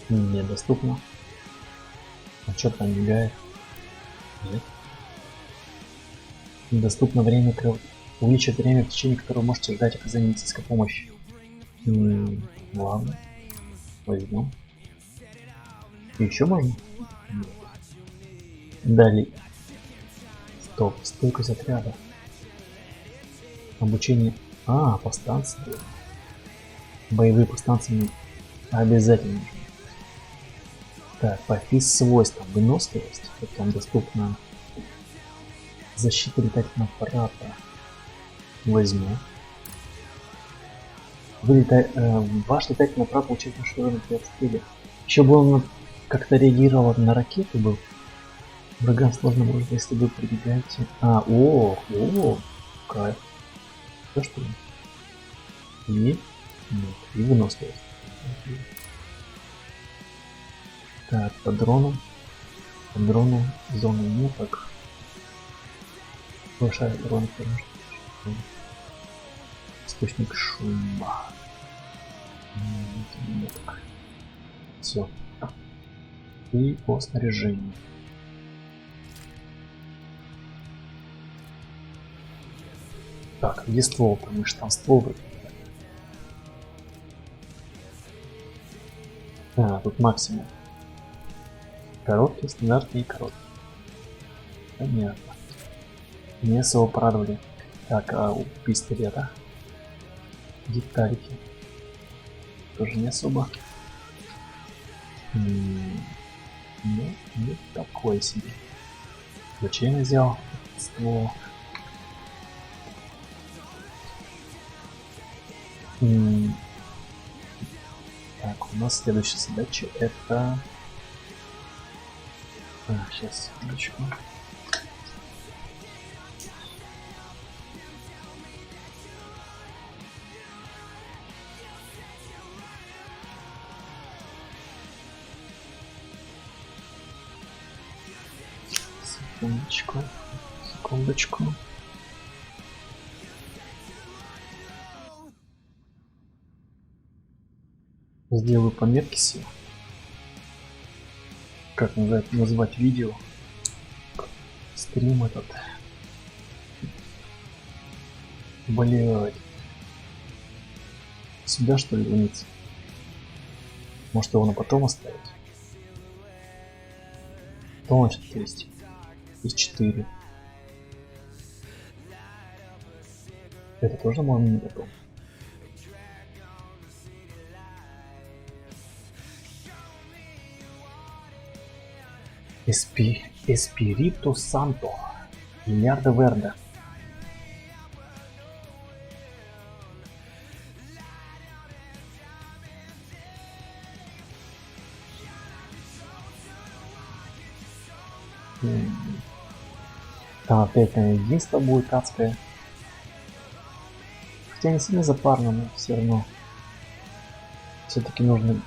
Speaker 2: недоступна. А что там мигает? Нет. Недоступно время. Увеличить время, в течение которого можете ждать оказания медицинской помощи. Ладно. Возьмем. Еще можно? Нет. Далее. Стоп. Стойкость отряда. Обучение. Повстанцы. Боевые повстанцы обязательно. Так, по физ-свойствам выносливость. Потом доступна защита летательного аппарата. Возьму. Ваш летательный аппарат получает маршрутный при обстреле. Еще бы он как-то реагировал на ракеты был. Врагам сложно будет, если вы прибегаете. Кайф. Да что ли? И выносливость. Так, по дрону. Зоны не так. Повышает дрон. Источник шума. Все. И по снаряжению. Так, где ствол-то? Мы же там ствол вроде. Тут максимум. Короткий, стандартный и короткий. Понятно. Не особо порадовали. Так, у пистолета. Детальки. Тоже не особо. Ну, не такое себе. Зачем я взял ствол? Так, у нас следующая задача это... сейчас, секундочку. Секундочку. Сделаю пометки себе. Как назвать видео? Стрим этот. Блять. Сюда что ли вниз? Может его на потом оставить? Что значит есть? Есть 4. Это тоже можно не потом. Эспириту Санто. Миллиарда Верда. Там опять единство будет адское. Хотя не сильно запарно, но все равно. Все-таки нужно,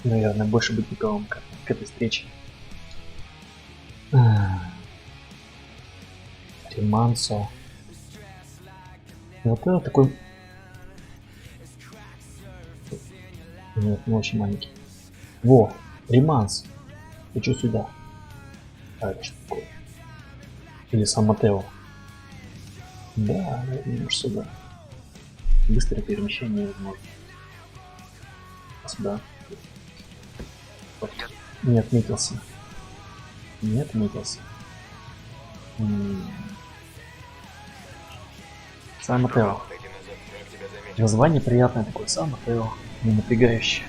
Speaker 2: наверное, больше быть готовым к этой встрече. Римансо. Вот это такой... Нет, не очень маленький. Во, Римансо. Хочу сюда. Это что такое? Или Сан-Матео. Да, немножко сюда. Быстрое перемещение возможно. Сюда. Вот. Не отметился. Не отметился. Сан-Матео. Название приятное такое. Сан-Матео. Не напрягающее.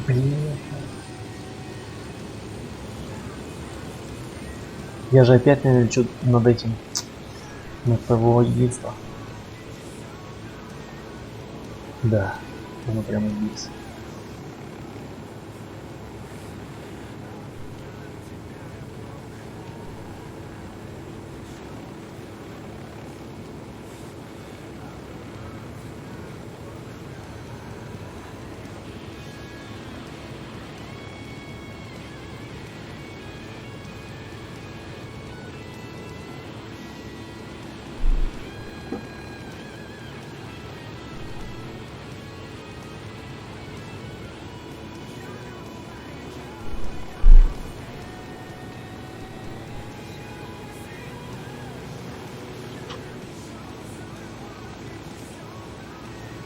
Speaker 2: Блин. Я же опять, наверное, что над этим На ПВО единства. Да, оно прямо здесь.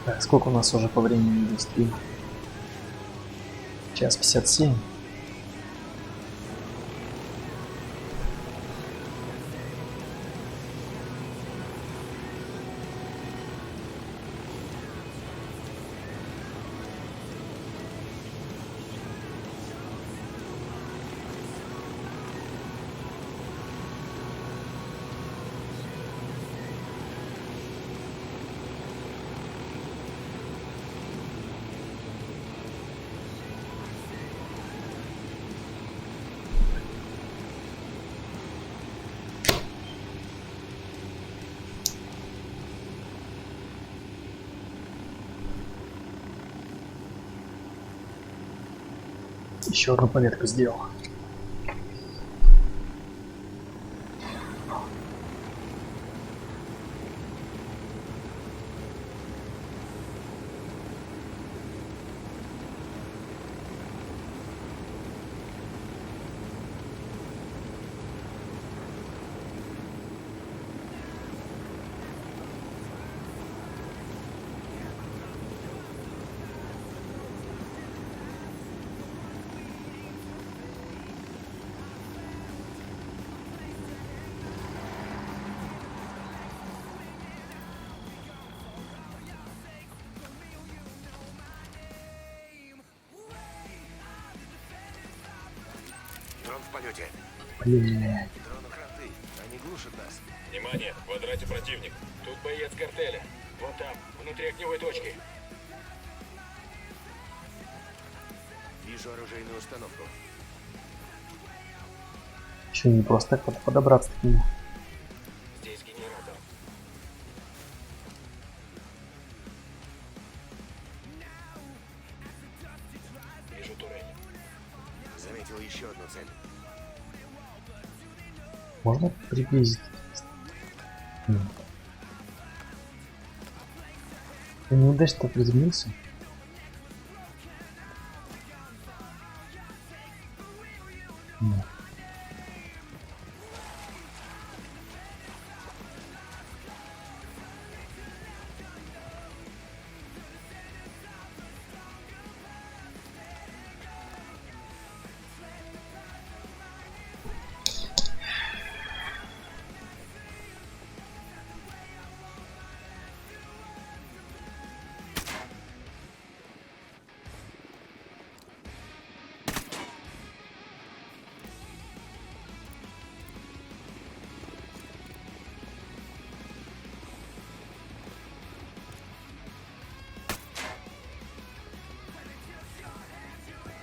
Speaker 2: Так, сколько у нас уже по времени до стрима? 1:57. Еще одну пометку сделал.
Speaker 4: Дрон в полете.
Speaker 2: Блин.
Speaker 4: Дрон охранты. Они глушат нас.
Speaker 1: Внимание, в квадрате противник. Тут боец картеля. Вот там, внутри огневой точки.
Speaker 4: Вижу оружейную установку.
Speaker 2: Еще не просто так подобраться к нему.
Speaker 1: Здесь генератор. Вижу турель.
Speaker 4: Заметил еще одну цель.
Speaker 2: Можно приблизить? Ты неудачно приземлился? Нет.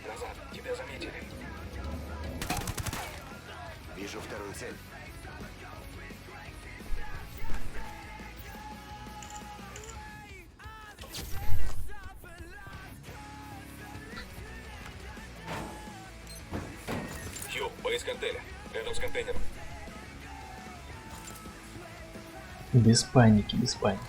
Speaker 1: Назад, тебя заметили.
Speaker 4: Вижу вторую цель.
Speaker 1: Хью, боец картеля. Рядом с контейнером.
Speaker 2: Без паники, без паники.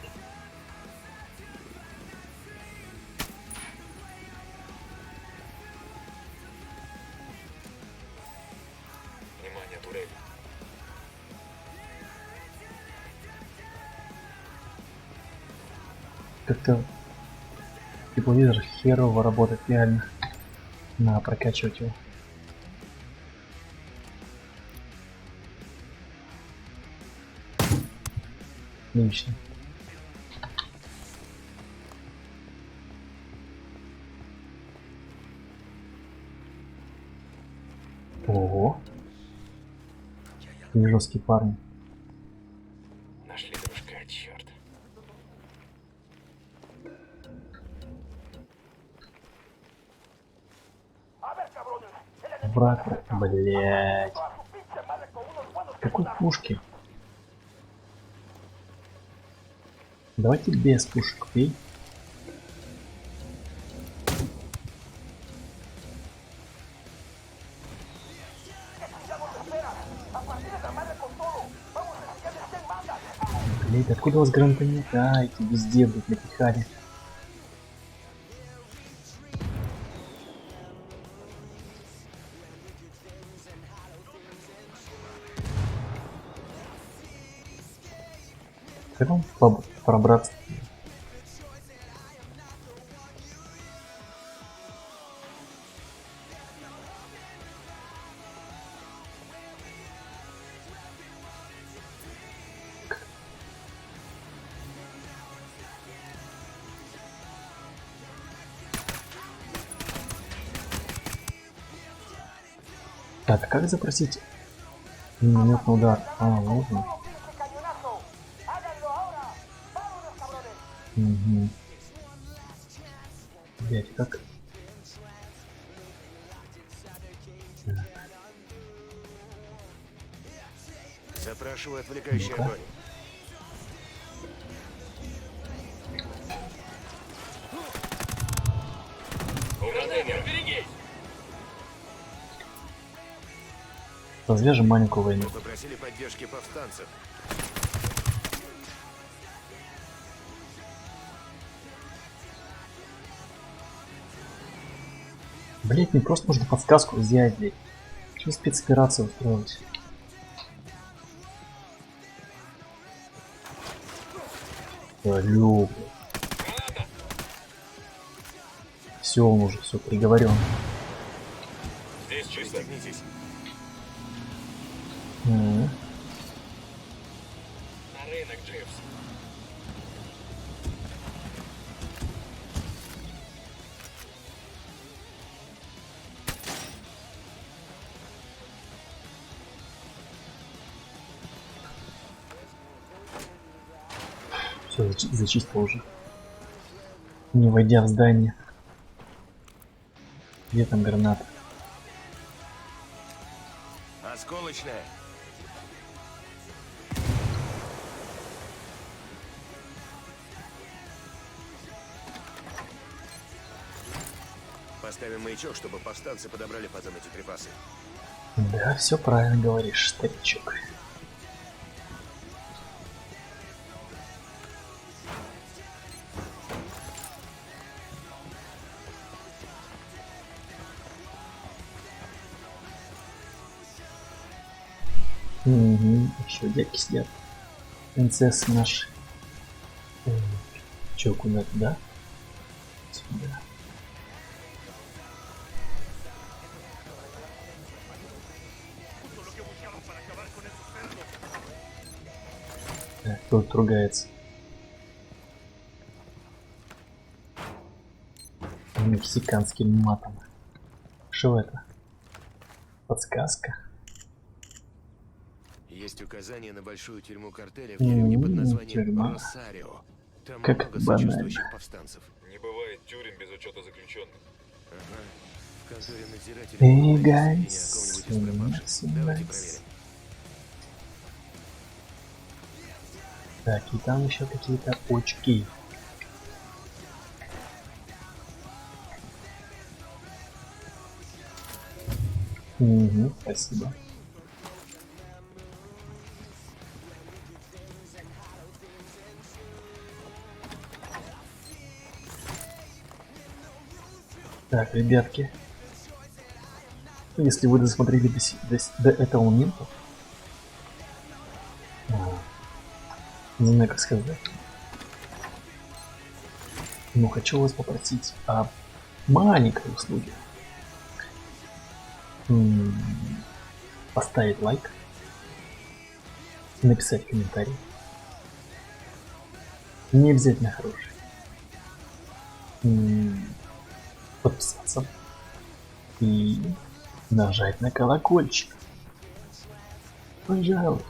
Speaker 1: Внимание, турель.
Speaker 2: Как-то тепловизор херово работает реально. Надо прокачивать его. Отлично. Ого. Жесткие парни.
Speaker 1: Нашли
Speaker 2: Враг, блять. Какой пушки? Давайте без пушек, окей? Блять, откуда у вас гранатометы? Эти везде, блядь, напихали. Как он пробраться? Так, как запросить минометный удар? Можно. Угу. Блять, как?
Speaker 4: Запрашиваю отвлекающий огонь.
Speaker 2: Развяжем маленькую войну.
Speaker 4: Мы попросили поддержки повстанцев.
Speaker 2: Блять, мне просто нужно подсказку взять, блять. Что спецоперацию устроить? Алло, блядь. Все, он уже все приговорен.
Speaker 1: Здесь чисто.
Speaker 2: На
Speaker 1: рынок, Дживс.
Speaker 2: Все, зачистил уже. Не войдя в здание. Где там граната?
Speaker 4: Осколочная. Поставим маячок, чтобы повстанцы подобрали потом эти припасы.
Speaker 2: Да, все правильно говоришь, старичок. Угу, еще дядьки сидят. Принцессы наши. Че, куда туда? Сюда. Так, тут ругается. Мексиканским матом. Что это? Подсказка.
Speaker 4: Есть указание на большую тюрьму картеля в деревне под названием Росарио. Там
Speaker 2: как
Speaker 4: много
Speaker 2: банально.
Speaker 4: сочувствующих повстанцев.
Speaker 1: Не бывает тюрем без учета заключенных.
Speaker 4: Ага. В конторе надзирателя
Speaker 2: Эй,
Speaker 4: о
Speaker 2: гайс,
Speaker 4: ком-нибудь из пропавших. Давайте проверим.
Speaker 2: Так, и там еще какие-то очки. Угу, спасибо. Так, ребятки, если вы досмотрели до этого момента, не знаю, как сказать, но хочу вас попросить о маленькой услуге. Поставить лайк, написать комментарий, не обязательно хороший, подписаться и нажать на колокольчик. Пожалуйста.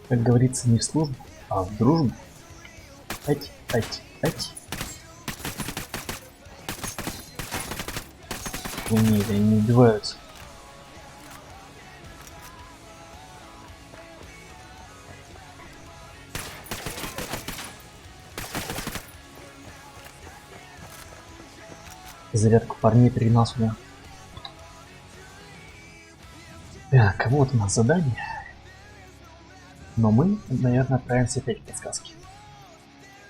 Speaker 2: Как говорится, не в службу, а в дружбу. Ать, ать, ать. охренеть, они не убиваются. Зарядку парней пригнал сюда. Так, вот у нас задание. Но мы, наверное, отправимся опять в подсказки.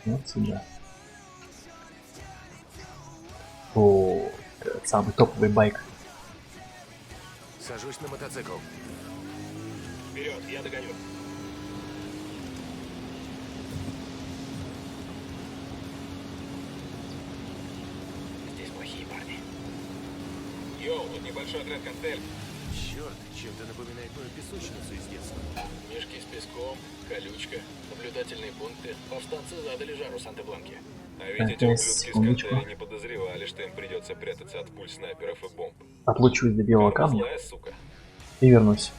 Speaker 2: Вот сюда. О, этот самый топовый байк.
Speaker 4: Сажусь на мотоцикл.
Speaker 1: Вперед, я догоню. Здесь плохие парни. Йоу, тут небольшой отряд картель.
Speaker 4: Черт, чем-то напоминает мою песочницу из детства.
Speaker 1: Мешки с песком, колючка, наблюдательные пункты. Повстанцы задали жару Санта-Бланке. А ведь эти ублюдки с картеля не подозревали, что им придется прятаться от пуль снайперов и бомб.
Speaker 2: Отлучусь до белого камня
Speaker 1: Злая сука.
Speaker 2: и вернусь.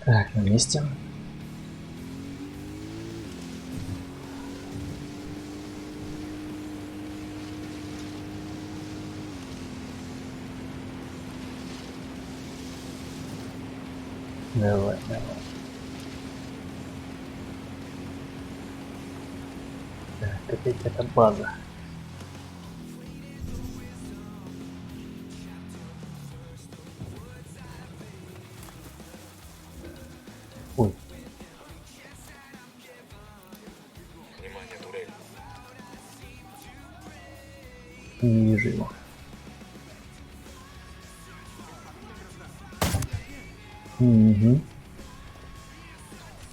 Speaker 2: Так, на месте. Давай, давай. Так, опять эта база. Ой.
Speaker 1: Внимание, турель.
Speaker 2: Не вижу его. Угу.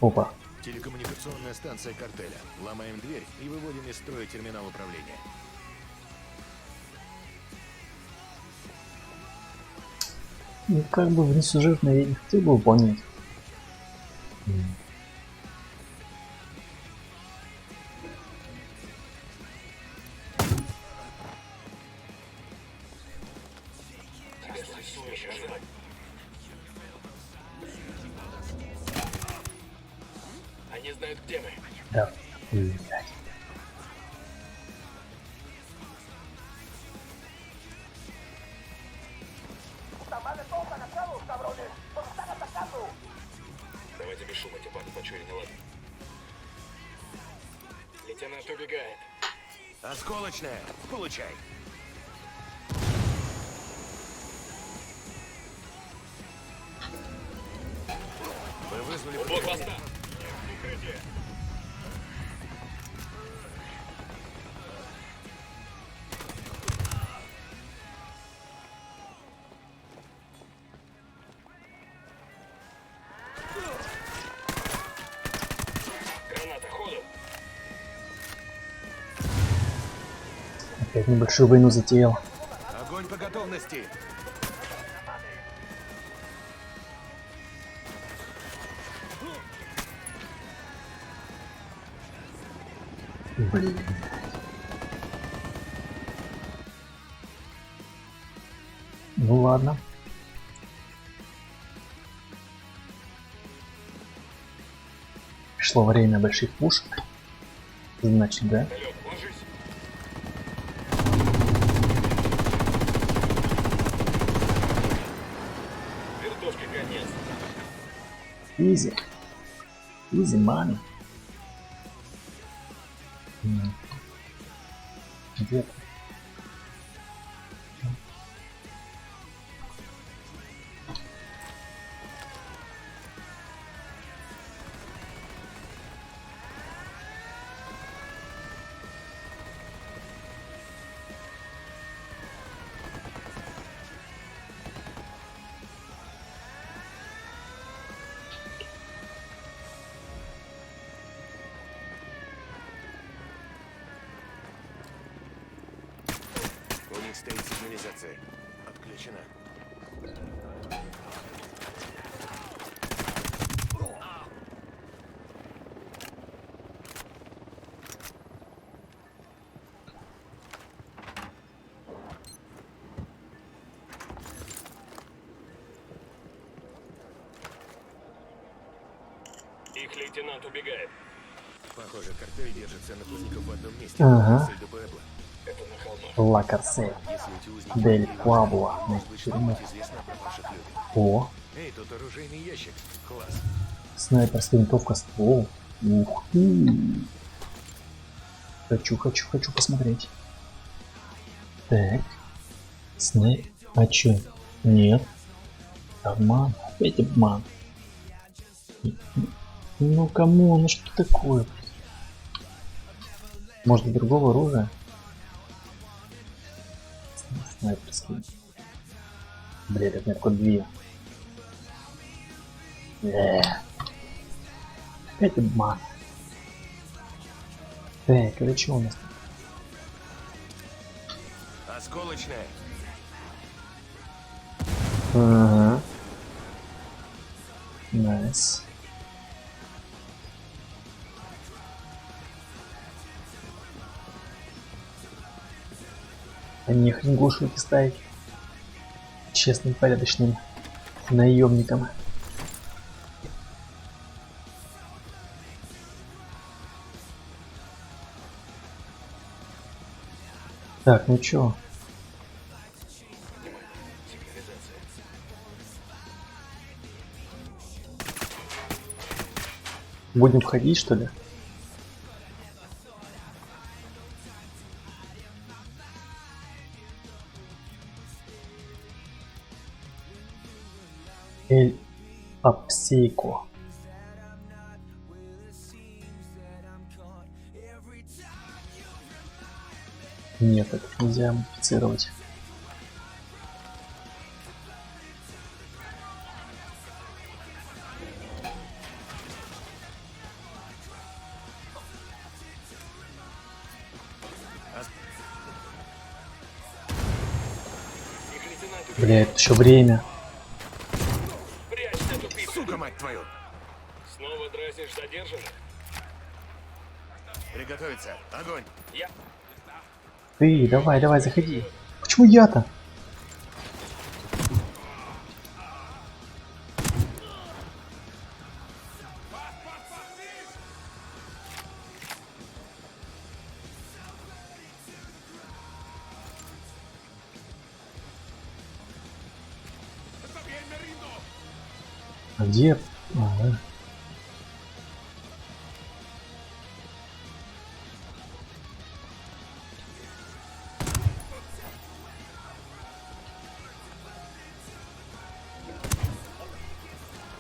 Speaker 2: Опа.
Speaker 4: Телекоммуникационная станция картеля. Ломаем дверь и выводим из строя терминал управления.
Speaker 2: Ну, как бы внесюжетное я не хотел бы выполнять.
Speaker 1: Они знают, где мы.
Speaker 2: Да. Блядь.
Speaker 1: Давайте без шума, Типан, почуяли неладно. Лейтенант убегает.
Speaker 4: Осколочная, получай. Вы вызвали...
Speaker 1: Блокпоста. Граната, ходу.
Speaker 2: Опять небольшую войну затеял.
Speaker 4: Огонь по готовности.
Speaker 2: Блин. Ну ладно. Пришло время больших пушек. Значит, да? Easy. Easy money. Где ты?
Speaker 4: У них стоит сигнализация. Отключена.
Speaker 1: Их лейтенант убегает.
Speaker 4: Похоже, картель держится напускников в одном месте.
Speaker 2: Ага.
Speaker 4: Цель до Пуэбло.
Speaker 1: Это на холмах.
Speaker 2: Ла Карсель.
Speaker 4: Если эти узники
Speaker 2: Дель
Speaker 4: были
Speaker 2: Пабло.
Speaker 4: может быть, что-нибудь известно о пропавших людях.
Speaker 2: О,
Speaker 4: Эй, тут оружейный ящик. Класс.
Speaker 2: снайперская винтовка ствол. Ух ты. Хочу посмотреть. Так. А чё? Нет. Обман. Опять обман. Ну кому? Ну что такое? Может другого оружия? Снайперский. Блин, это только две. Опять обман. Так, это что у нас тут?
Speaker 4: Осколочная.
Speaker 2: Ага. Найс. А не хрен глушилки ставить честным, порядочным наемникам. Так, ну чё? Будем входить, что ли? Эль Апсейко. Нет, это нельзя модифицировать. Бля, это еще время.
Speaker 1: Прячься, тупица.
Speaker 4: Сука, мать твою!
Speaker 1: Снова дразнишь задержанных?
Speaker 4: Приготовиться. Огонь!
Speaker 1: Я...
Speaker 2: Ты, давай, заходи. Почему я-то? А где? Ага.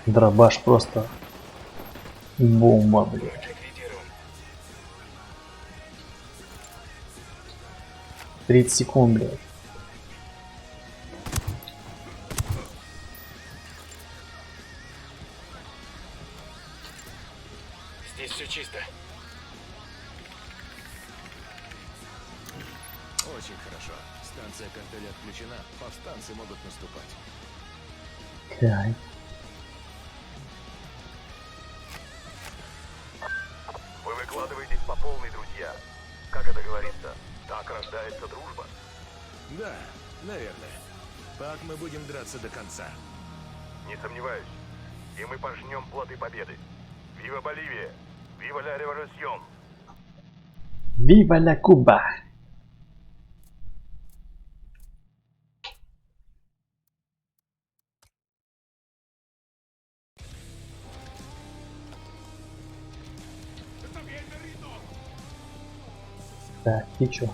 Speaker 2: Дробаш просто бомба, блядь. 30 секунд, блядь.
Speaker 1: Здесь все чисто.
Speaker 4: Очень хорошо. Станция картеля отключена. Повстанцы могут наступать.
Speaker 2: Так.
Speaker 14: Вы выкладываетесь по полной, друзья. Как это говорится, так рождается дружба.
Speaker 4: Да, наверное. Так мы будем драться до конца.
Speaker 14: Не сомневаюсь. И мы пожнем плоды победы. Вива Боливия! Вива ля революцион!
Speaker 2: Viva la Cuba! И чё?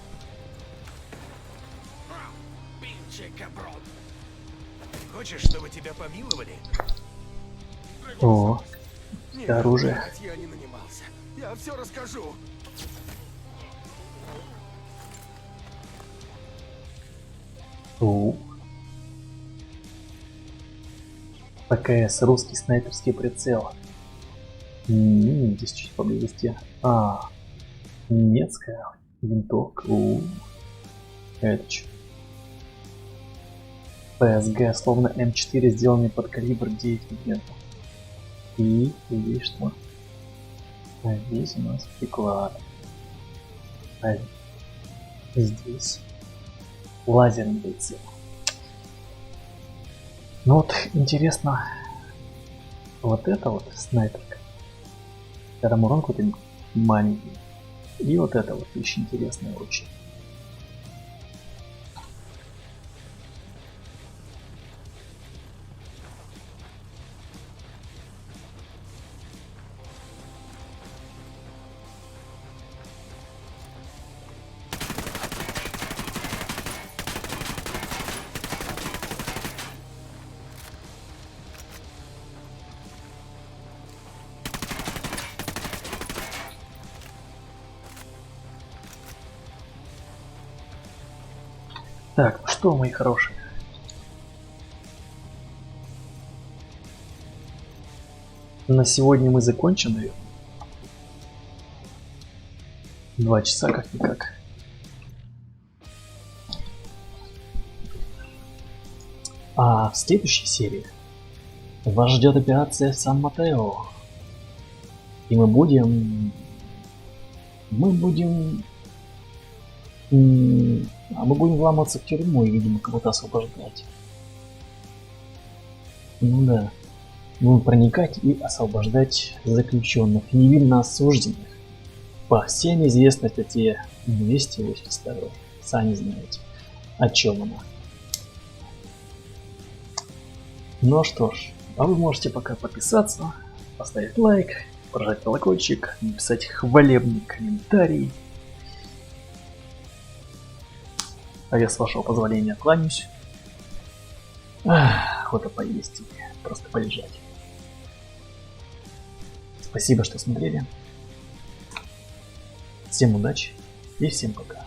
Speaker 4: Пинче каброн. Хочешь, чтобы тебя помиловали?
Speaker 2: О,
Speaker 9: Нет,
Speaker 2: оружие.
Speaker 9: блядь, я не нанимался. Я все расскажу.
Speaker 2: У. ПКС, русский снайперский прицел. Здесь чуть поблизости. Немецкая винтовка. Это чё? ПСГ, словно М4, сделанный под калибр 9 мм. И здесь что? А здесь у нас приклад. А здесь лазерный прицел. Ну вот, интересно, вот это вот снайперка. Там урон какой-то маленький. И вот это вот вещь интересная очень. Так, ну что, мои хорошие? На сегодня мы закончим, наверное. 2 часа как-никак. А в следующей серии вас ждет операция Сан-Матео. И мы будем вламываться в тюрьму и, видимо, кого-то освобождать. Ну да. Будем проникать и освобождать заключенных, невинно осужденных. По всем известной статье 282. Сами знаете, о чем она. Ну что ж, а вы можете пока подписаться, поставить лайк, прожать колокольчик, написать хвалебный комментарий. А я, с вашего позволения, кланяюсь. Охота поесть и просто полежать. Спасибо, что смотрели. Всем удачи и всем пока.